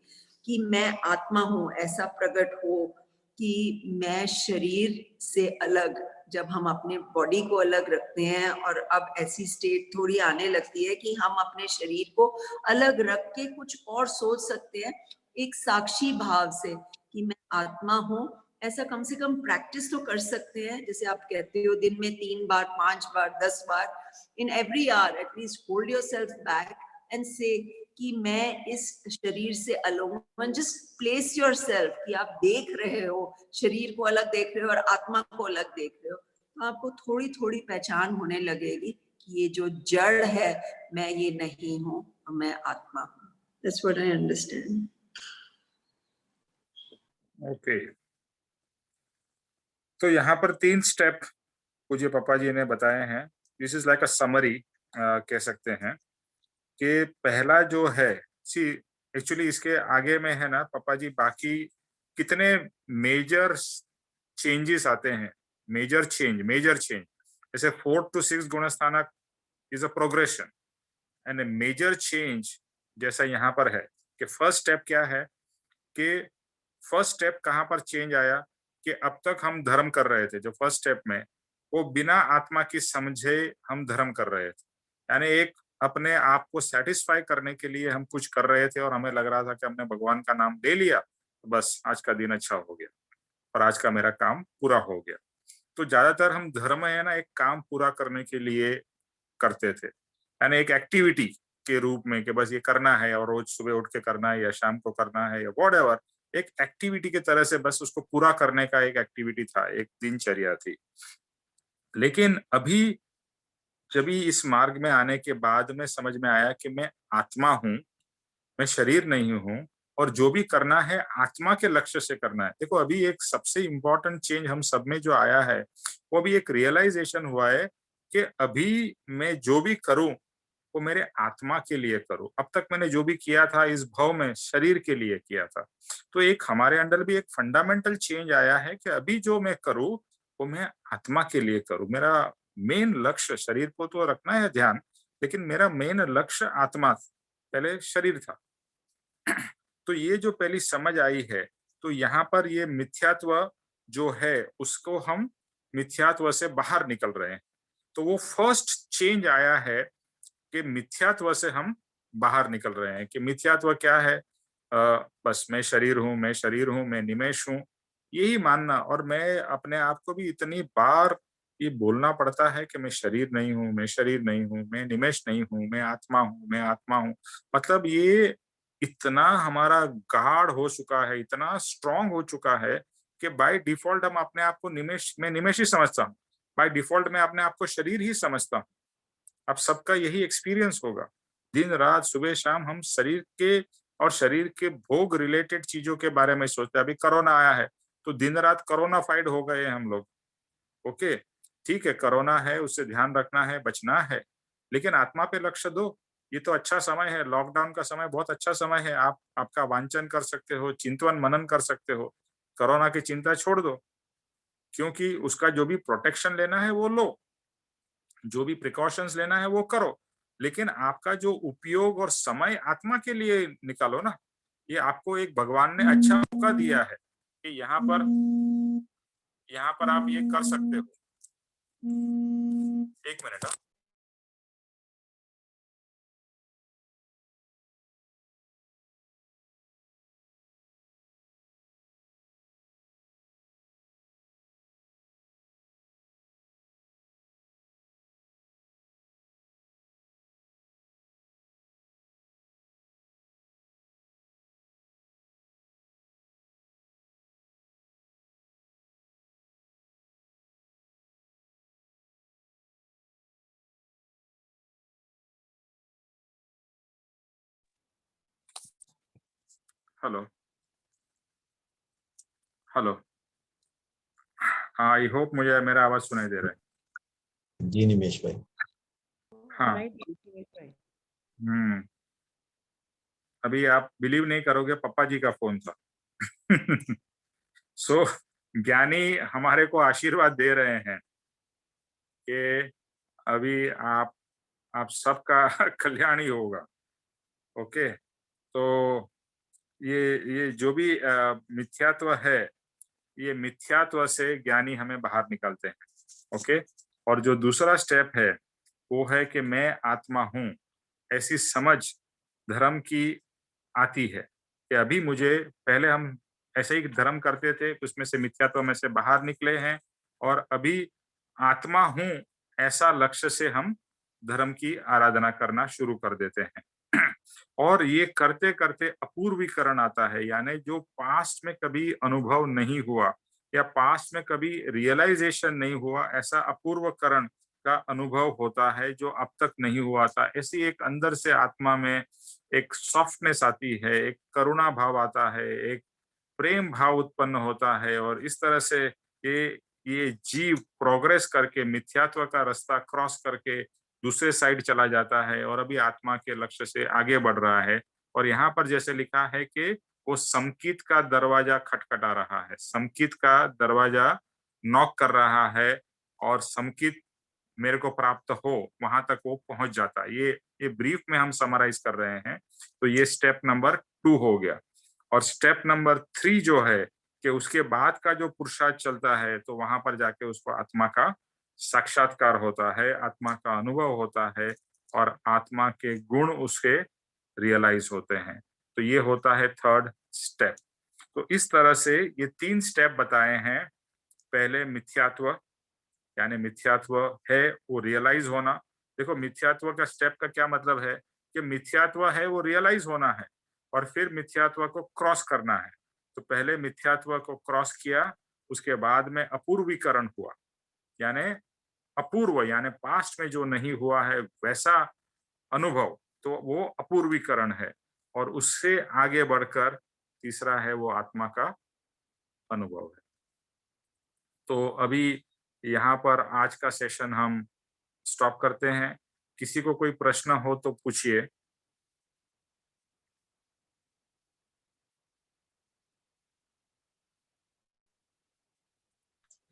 कि मैं आत्मा हूँ, ऐसा प्रकट हो कि मैं शरीर से अलग, जब हम अपने बॉडी को अलग रखते हैं, और अब ऐसी स्टेट थोड़ी आने लगती है कि हम अपने शरीर को अलग रख के कुछ और सोच सकते हैं, एक साक्षी भाव से कि मैं आत्मा हूँ। ऐसा कम से कम प्रैक्टिस तो कर सकते हैं, जैसे आप कहते हो दिन में 3 बार, 5 बार, 10 बार, in every hour at least hold yourself back and से कि मैं इस शरीर से अलग हूँ। जस्ट प्लेस योरसेल्फ कि आप देख रहे हो, शरीर को अलग देख रहे हो और आत्मा को अलग देख रहे हो, तो आपको थोड़ी थोड़ी पहचान होने लगेगी कि ये जो जड़ है मैं ये नहीं हूँ, मैं आत्मा हूँ। That's what I understand. Okay, तो यहाँ पर 3 स्टेप पूज्य पापा जी ने बताए हैं। This is like a summary कह सकते हैं कि पहला जो है, सी एक्चुअली इसके आगे में है ना पापा जी, बाकी कितने मेजर चेंजेस आते हैं, मेजर चेंज जैसे 4 to 6 गुणस्थानक is a progression and a major change जैसा यहाँ पर है कि फर्स्ट स्टेप क्या है, कि फर्स्ट स्टेप कहाँ पर चेंज आया कि अब तक हम धर्म कर रहे थे, जो फर्स्ट स्टेप में वो बिना आत्मा की समझे हम धर्म कर रहे थे, यानी एक अपने आप को सेटिस्फाई करने के लिए हम कुछ कर रहे थे और हमें लग रहा था कि हमने भगवान का नाम ले लिया तो बस आज का दिन अच्छा हो गया और आज का मेरा काम पूरा हो गया। तो ज्यादातर हम धर्म है ना एक काम पूरा करने के लिए करते थे, यानी एक एक्टिविटी के रूप में कि बस ये करना है और रोज सुबह उठ के करना है या शाम को करना है या व्हाटएवर, एक एक्टिविटी की तरह से बस उसको पूरा करने का एक एक्टिविटी था, एक दिनचर्या थी। लेकिन अभी जब इस मार्ग में आने के बाद में समझ में आया कि मैं आत्मा हूँ, मैं शरीर नहीं हूँ और जो भी करना है आत्मा के लक्ष्य से करना है। देखो अभी एक सबसे इम्पोर्टेंट चेंज हम सब में जो आया है वो अभी एक रियलाइजेशन हुआ है कि अभी मैं जो भी करूं वो मेरे आत्मा के लिए करूं। अब तक मैंने जो भी किया था इस भव में शरीर के लिए किया था। तो एक हमारे अंदर भी एक फंडामेंटल चेंज आया है कि अभी जो मैं करूं वो मैं आत्मा के लिए करूं। मेरा मेन लक्ष्य शरीर को तो रखना है ध्यान, लेकिन मेरा मेन लक्ष्य आत्मा, पहले शरीर था। तो ये जो पहली समझ आई है, तो यहाँ पर ये मिथ्यात्व जो है उसको हम मिथ्यात्व से बाहर निकल रहे हैं। तो वो फर्स्ट चेंज आया है कि मिथ्यात्व से हम बाहर निकल रहे हैं। कि मिथ्यात्व क्या है, बस मैं शरीर हूँ, मैं शरीर हूँ, मैं निमेष हूँ, यही मानना। और मैं अपने आप को भी इतनी बार ये बोलना पड़ता है कि मैं शरीर नहीं हूँ, मैं शरीर नहीं हूँ, मैं निमेष नहीं हूँ, मैं आत्मा हूँ, मैं आत्मा हूँ। मतलब ये इतना हमारा गाढ़ हो चुका है, इतना स्ट्रांग हो चुका है कि बाय डिफॉल्ट हम अपने आप को निमेष, मैं निमेष ही समझता हूँ, बाय डिफॉल्ट मैं अपने आप को शरीर ही समझता हूँ। अब सबका यही एक्सपीरियंस होगा, दिन रात सुबह शाम हम शरीर के और शरीर के भोग रिलेटेड चीजों के बारे में सोचते हैं। अभी कोरोना आया है तो दिन रात कोरोना फाइड हो गए हम लोग। ओके ठीक है, कोरोना है, उससे ध्यान रखना है, बचना है, लेकिन आत्मा पे लक्ष्य दो। ये तो अच्छा समय है, लॉकडाउन का समय बहुत अच्छा समय है, आप आपका वांचन कर सकते हो, चिंतन मनन कर सकते हो, कोरोना की चिंता छोड़ दो, क्योंकि उसका जो भी प्रोटेक्शन लेना है वो लो, जो भी प्रिकॉशंस लेना है वो करो, लेकिन आपका जो उपयोग और समय आत्मा के लिए निकालो ना। ये आपको एक भगवान ने अच्छा मौका दिया है कि यहाँ पर आप ये कर सकते हो। एक मिनट। हेलो हेलो, हाँ आई होप मुझे मेरा आवाज सुनाई दे रहा है। जी निमेश भाई। हाँ अभी आप बिलीव नहीं करोगे, पापा जी का फोन था। सो ज्ञानी हमारे को आशीर्वाद दे रहे हैं कि अभी आप सबका कल्याण ही होगा। ओके, तो ये जो भी मिथ्यात्व है, ये मिथ्यात्व से ज्ञानी हमें बाहर निकालते हैं। ओके, और जो दूसरा स्टेप है वो है कि मैं आत्मा हूँ, ऐसी समझ धर्म की आती है कि अभी मुझे, पहले हम ऐसे ही धर्म करते थे, उसमें से मिथ्यात्व में से बाहर निकले हैं और अभी आत्मा हूँ ऐसा लक्ष्य से हम धर्म की आराधना करना शुरू कर देते हैं। और ये करते करते अपूर्वीकरण आता है, यानी जो पास्ट में कभी अनुभव नहीं हुआ या पास्ट में कभी रियलाइजेशन नहीं हुआ, ऐसा अपूर्वकरण का अनुभव होता है जो अब तक नहीं हुआ था। ऐसी एक अंदर से आत्मा में एक सॉफ्टनेस आती है, एक करुणा भाव आता है, एक प्रेम भाव उत्पन्न होता है, और इस तरह से ये जीव प्रोग्रेस करके मिथ्यात्व का रास्ता क्रॉस करके दूसरे साइड चला जाता है और अभी आत्मा के लक्ष्य से आगे बढ़ रहा है। और यहाँ पर जैसे लिखा है कि वो समकित का दरवाजा खटखटा रहा है, समकित का दरवाजा नॉक कर रहा है, और समकित मेरे को प्राप्त हो, वहां तक वो पहुंच जाता है। ये ब्रीफ में हम समराइज कर रहे हैं। तो ये स्टेप नंबर 2 हो गया। और स्टेप नंबर 3 जो है कि उसके बाद का जो पुरुषार्थ चलता है, तो वहां पर जाके उसको आत्मा का साक्षात्कार होता है, आत्मा का अनुभव होता है, और आत्मा के गुण उसके रियलाइज होते हैं। तो ये होता है 3rd स्टेप। तो इस तरह से ये 3 स्टेप बताए हैं। पहले मिथ्यात्व, यानी मिथ्यात्व है वो रियलाइज होना। देखो, मिथ्यात्व का स्टेप का क्या मतलब है कि मिथ्यात्व है वो रियलाइज होना है, और फिर मिथ्यात्व को क्रॉस करना है। तो पहले मिथ्यात्व को क्रॉस किया, उसके बाद में अपूर्वीकरण हुआ, यानी अपूर्व यानी पास्ट में जो नहीं हुआ है वैसा अनुभव, तो वो अपूर्वीकरण है। और उससे आगे बढ़कर तीसरा है वो आत्मा का अनुभव है। तो अभी यहाँ पर आज का सेशन हम स्टॉप करते हैं। किसी को कोई प्रश्न हो तो पूछिए।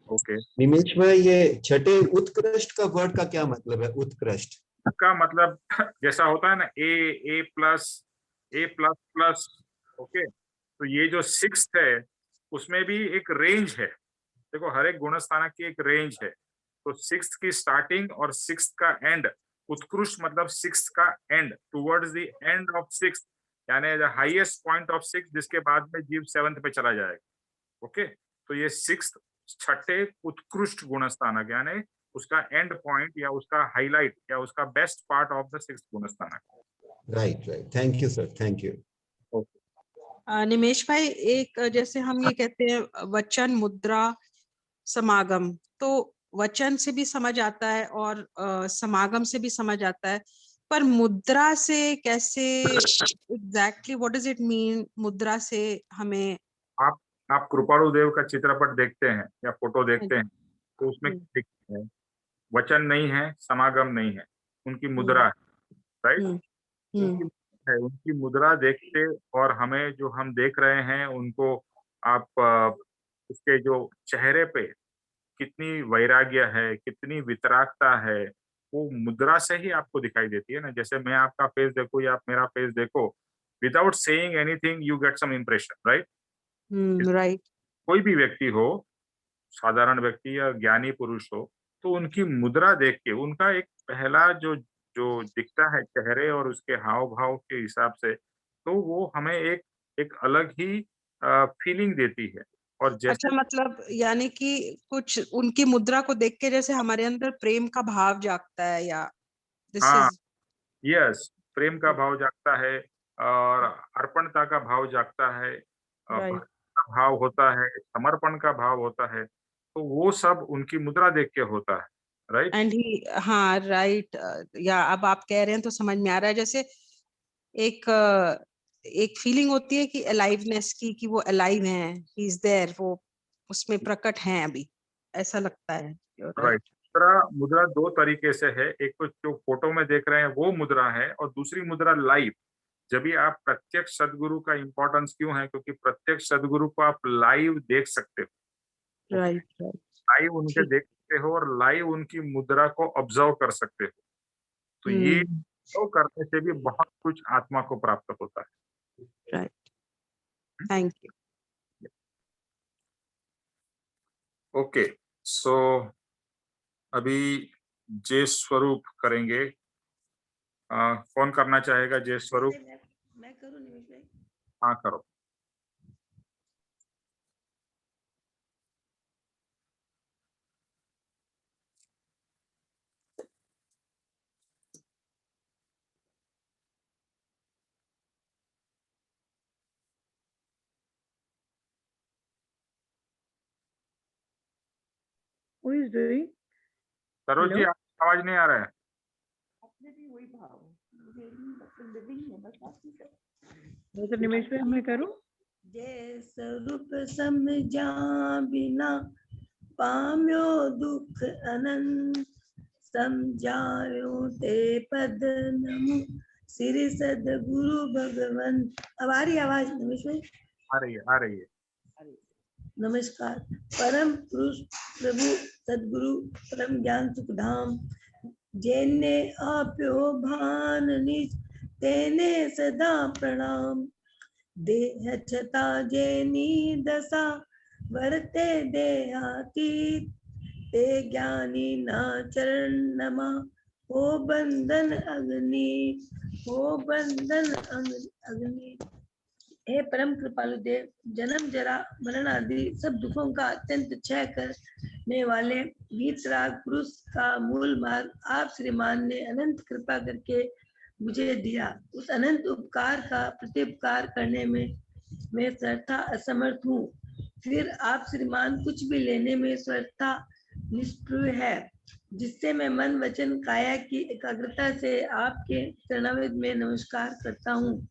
ओके। निमेश भाई, ये छठे उत्कृष्ट का वर्ड का क्या मतलब है? उत्कृष्ट का मतलब जैसा होता है ना, ए प्लस, ए प्लस प्लस। ओके, तो ये जो 6th है उसमें भी एक रेंज है। देखो, हर एक गुणस्थानक की एक रेंज है। तो 6th की स्टार्टिंग और 6th का एंड, उत्कृष्ट मतलब 6th का and, towards the end of 6th, यानी the highest point of 6th, जिसके बाद में जीव 7th पे चला जाएगा। ओके, तो ये 6th छठे उत्कृष्ट गुणस्थानक, यानी उसका एंड पॉइंट या उसका हाईलाइट या उसका best part of the 6th गुणस्थानक। Right. Thank you sir, thank you. Nimesh भाई, एक जैसे हम ये कहते हैं वचन, मुद्रा, समागम, तो वचन से भी समझ आता है और समागम से भी समझ आता है, पर मुद्रा से कैसे exactly what does it mean? मुद्रा से हमें आप कृपाणु देव का चित्रपट देखते हैं या फोटो देखते हैं, तो उसमें दिखते हैं वचन नहीं है, समागम नहीं है, उनकी मुद्रा है। राइट, उनकी है, उनकी मुद्रा देखते, और हमें जो हम देख रहे हैं उनको, आप उसके जो चेहरे पे कितनी वैराग्य है, कितनी वितरागता है, वो मुद्रा से ही आपको दिखाई देती है ना। जैसे मैं आपका फेस देखूं या आप मेरा फेस देखो, without saying anything you get some impression. Right, right. कोई भी व्यक्ति हो, साधारण व्यक्ति या ज्ञानी पुरुष हो, तो उनकी मुद्रा देख के उनका एक पहला जो जो दिखता है चेहरे और उसके हाव भाव के हिसाब से, तो वो हमें एक अलग ही फीलिंग देती है। और जैसे अच्छा, मतलब यानी कि कुछ उनकी मुद्रा को देख के जैसे हमारे अंदर प्रेम का भाव जागता है, या दिस हाँ, इज यस, प्रेम का भाव जागता है, और अर्पणता का भाव जागता है, राइट। भक्ति का भाव होता है, समर्पण का भाव होता है। तो वो सब उनकी मुद्रा देख के होता है। राइट, एंड ही, हाँ राइट, या अब आप कह रहे हैं तो समझ में आ रहा है। जैसे एक एक फीलिंग होती है कि अलाइवनेस की, कि वो अलाइव हैं, ही इज देयर, वो उसमें प्रकट हैं अभी, ऐसा लगता है। राइट। मुद्रा 2 तरीके से है। एक तो जो फोटो में देख रहे हैं वो मुद्रा है, और दूसरी मुद्रा लाइव। जब भी आप प्रत्यक्ष सदगुरु का इंपॉर्टेंस क्यों है, क्योंकि प्रत्यक्ष सदगुरु को आप लाइव देख सकते हो, राइट राइट। लाइव उनके देख सकते हो, और लाइव उनकी मुद्रा को ऑब्जर्व कर सकते हो। तो ये तो करने से भी बहुत कुछ आत्मा को प्राप्त होता है। Right, thank you. ओके, सो अभी जय स्वरूप करेंगे। कौन करना चाहेगा जय स्वरूप? मैं करूँ निमेश भाई? हाँ, करो। Who is doing? Saroj ji, Hello? आपकी आवाज नहीं आ रहा है। अपने भी वही भाव है, मुझे living है, बस आप ही करो। तो निमेश भाई मैं करूं? जय स्वरूप समझा बिना पाम्यो दुख अनंत, समझायो ते पद नमो श्री सदगुरु भगवन। अब आ रही आवाज नमेश भाई? आ रही है, आ रही है। नमस्कार। परम पुरुष प्रभु सदगुरु परम ज्ञान सुख धाम, जेने आप्यो भान निज तेने सदा प्रणाम। देह छता जेनी दशा वर्ते देहातीत, ते ज्ञानी ना चरण नमा हो बंधन अग्नि, हो बंधन अग्नि। हे परम कृपालु देव, जन्म जरा मरण आदि सब दुखों का अत्यंत क्षय करने वाले वीतराग पुरुष का मूल मार्ग आप श्रीमान ने अनंत कृपा करके मुझे दिया। उस अनंत उपकार का प्रत्युपकार करने में मैं सर्वथा असमर्थ हूँ। फिर आप श्रीमान कुछ भी लेने में सर्वथा निष्प्रभ है, जिससे मैं मन वचन काया की एकाग्रता से आपके चरणारविंद में नमस्कार करता हूँ।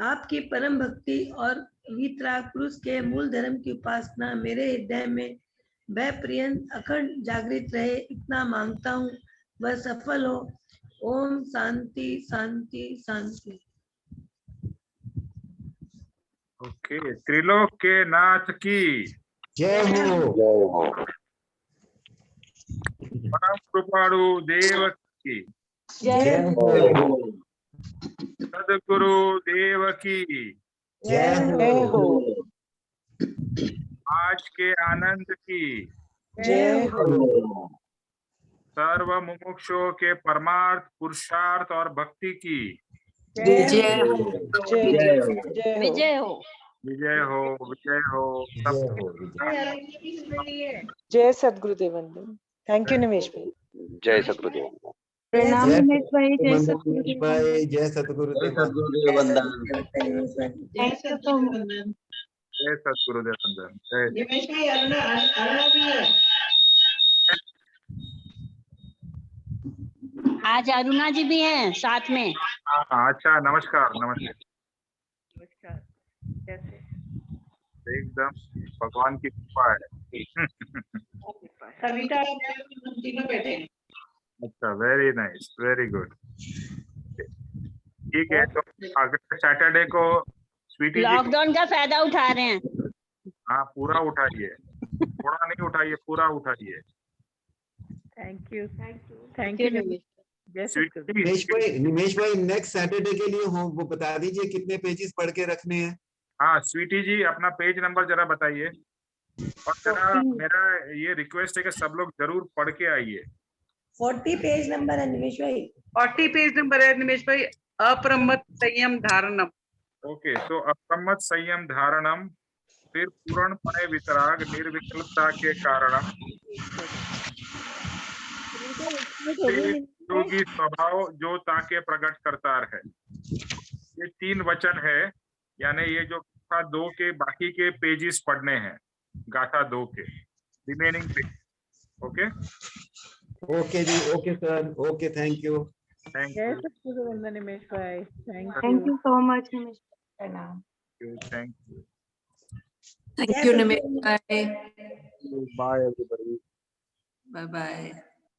आपकी परम भक्ति और वीतराग पुरुष के मूल धर्म की उपासना मेरे हृदय में वह पर्यंत अखंड जागृत रहे, इतना मांगता हूँ, वह सफल हो। ओम शांति शांति शांति। ओके, त्रिलोक के नाथ की जय हो। परम कृपालु देव की जय हो। सदगुरु देव की जय हो। आज के आनंद की जय हो। सर्व मुमुक्षुओं के परमार्थ पुरुषार्थ और भक्ति की जय हो। जय हो। जय हो। विजय हो। विजय हो, विजय हो। जय हो। जय सदगुरुदेव वंदन। थैंक यू निमेश भाई। जय सतगुरुदेव। प्रणाम निमेश भाई। जय सतगुरुदेव भाई। जय सतगुरुदेव वंदन। जय सतगुरुदेव वंदन। जय निमेश भाई अरुणा भी है। आज अरुणा जी भी हैं साथ में। हाँ, अच्छा, नमस्कार नमस्कार। नमस्कार। कैसे? एकदम भगवान की कृपा है। सविता तीनों बैठे हैं। अच्छा, वेरी नाइस, वेरी गुड। ठीक है, तो अगले सैटरडे को स्वीटी जी लॉकडाउन का फायदा उठा रहे हैं। हाँ, पूरा उठाइए, थोड़ा नहीं उठाइए, पूरा उठाइए। थैंक यू निमेश। जय सतगुरु। निमेश भाई नेक्स्ट सैटरडे के लिए हो वो बता दीजिए कितने पेजेस पढ़ के रखने हैं। हाँ, स्वीटी जी अपना पेज नंबर जरा बताइए, और जरा मेरा ये रिक्वेस्ट है कि सब लोग जरूर पढ़ के आइए। 40 पेज नंबर है निमेश भाई। 40 पेज नंबर है निमेश भाई। अप्रमत्त संयम धारणम। ओके, तो अप्रमत्त संयम धारणम, फिर पूर्णपणे वितराग निर्विकल्पता के कारणम, योगी स्वभाव जो ताके प्रकट करता है। ये 3 वचन है, यानी ये जो गाथा 2 के बाकी के पेजेस पढ़ने हैं, गाथा 2 के रिमेनिंग पेज। ओके ओके जी। Okay sir. Okay, thank you. Thank जय यू, सतगुरु वंदन निमेश भाई। Thank you so much Nimesh. प्रणाम। Thank you. Thank you Nimesh भाई। Bye everybody. Bye bye.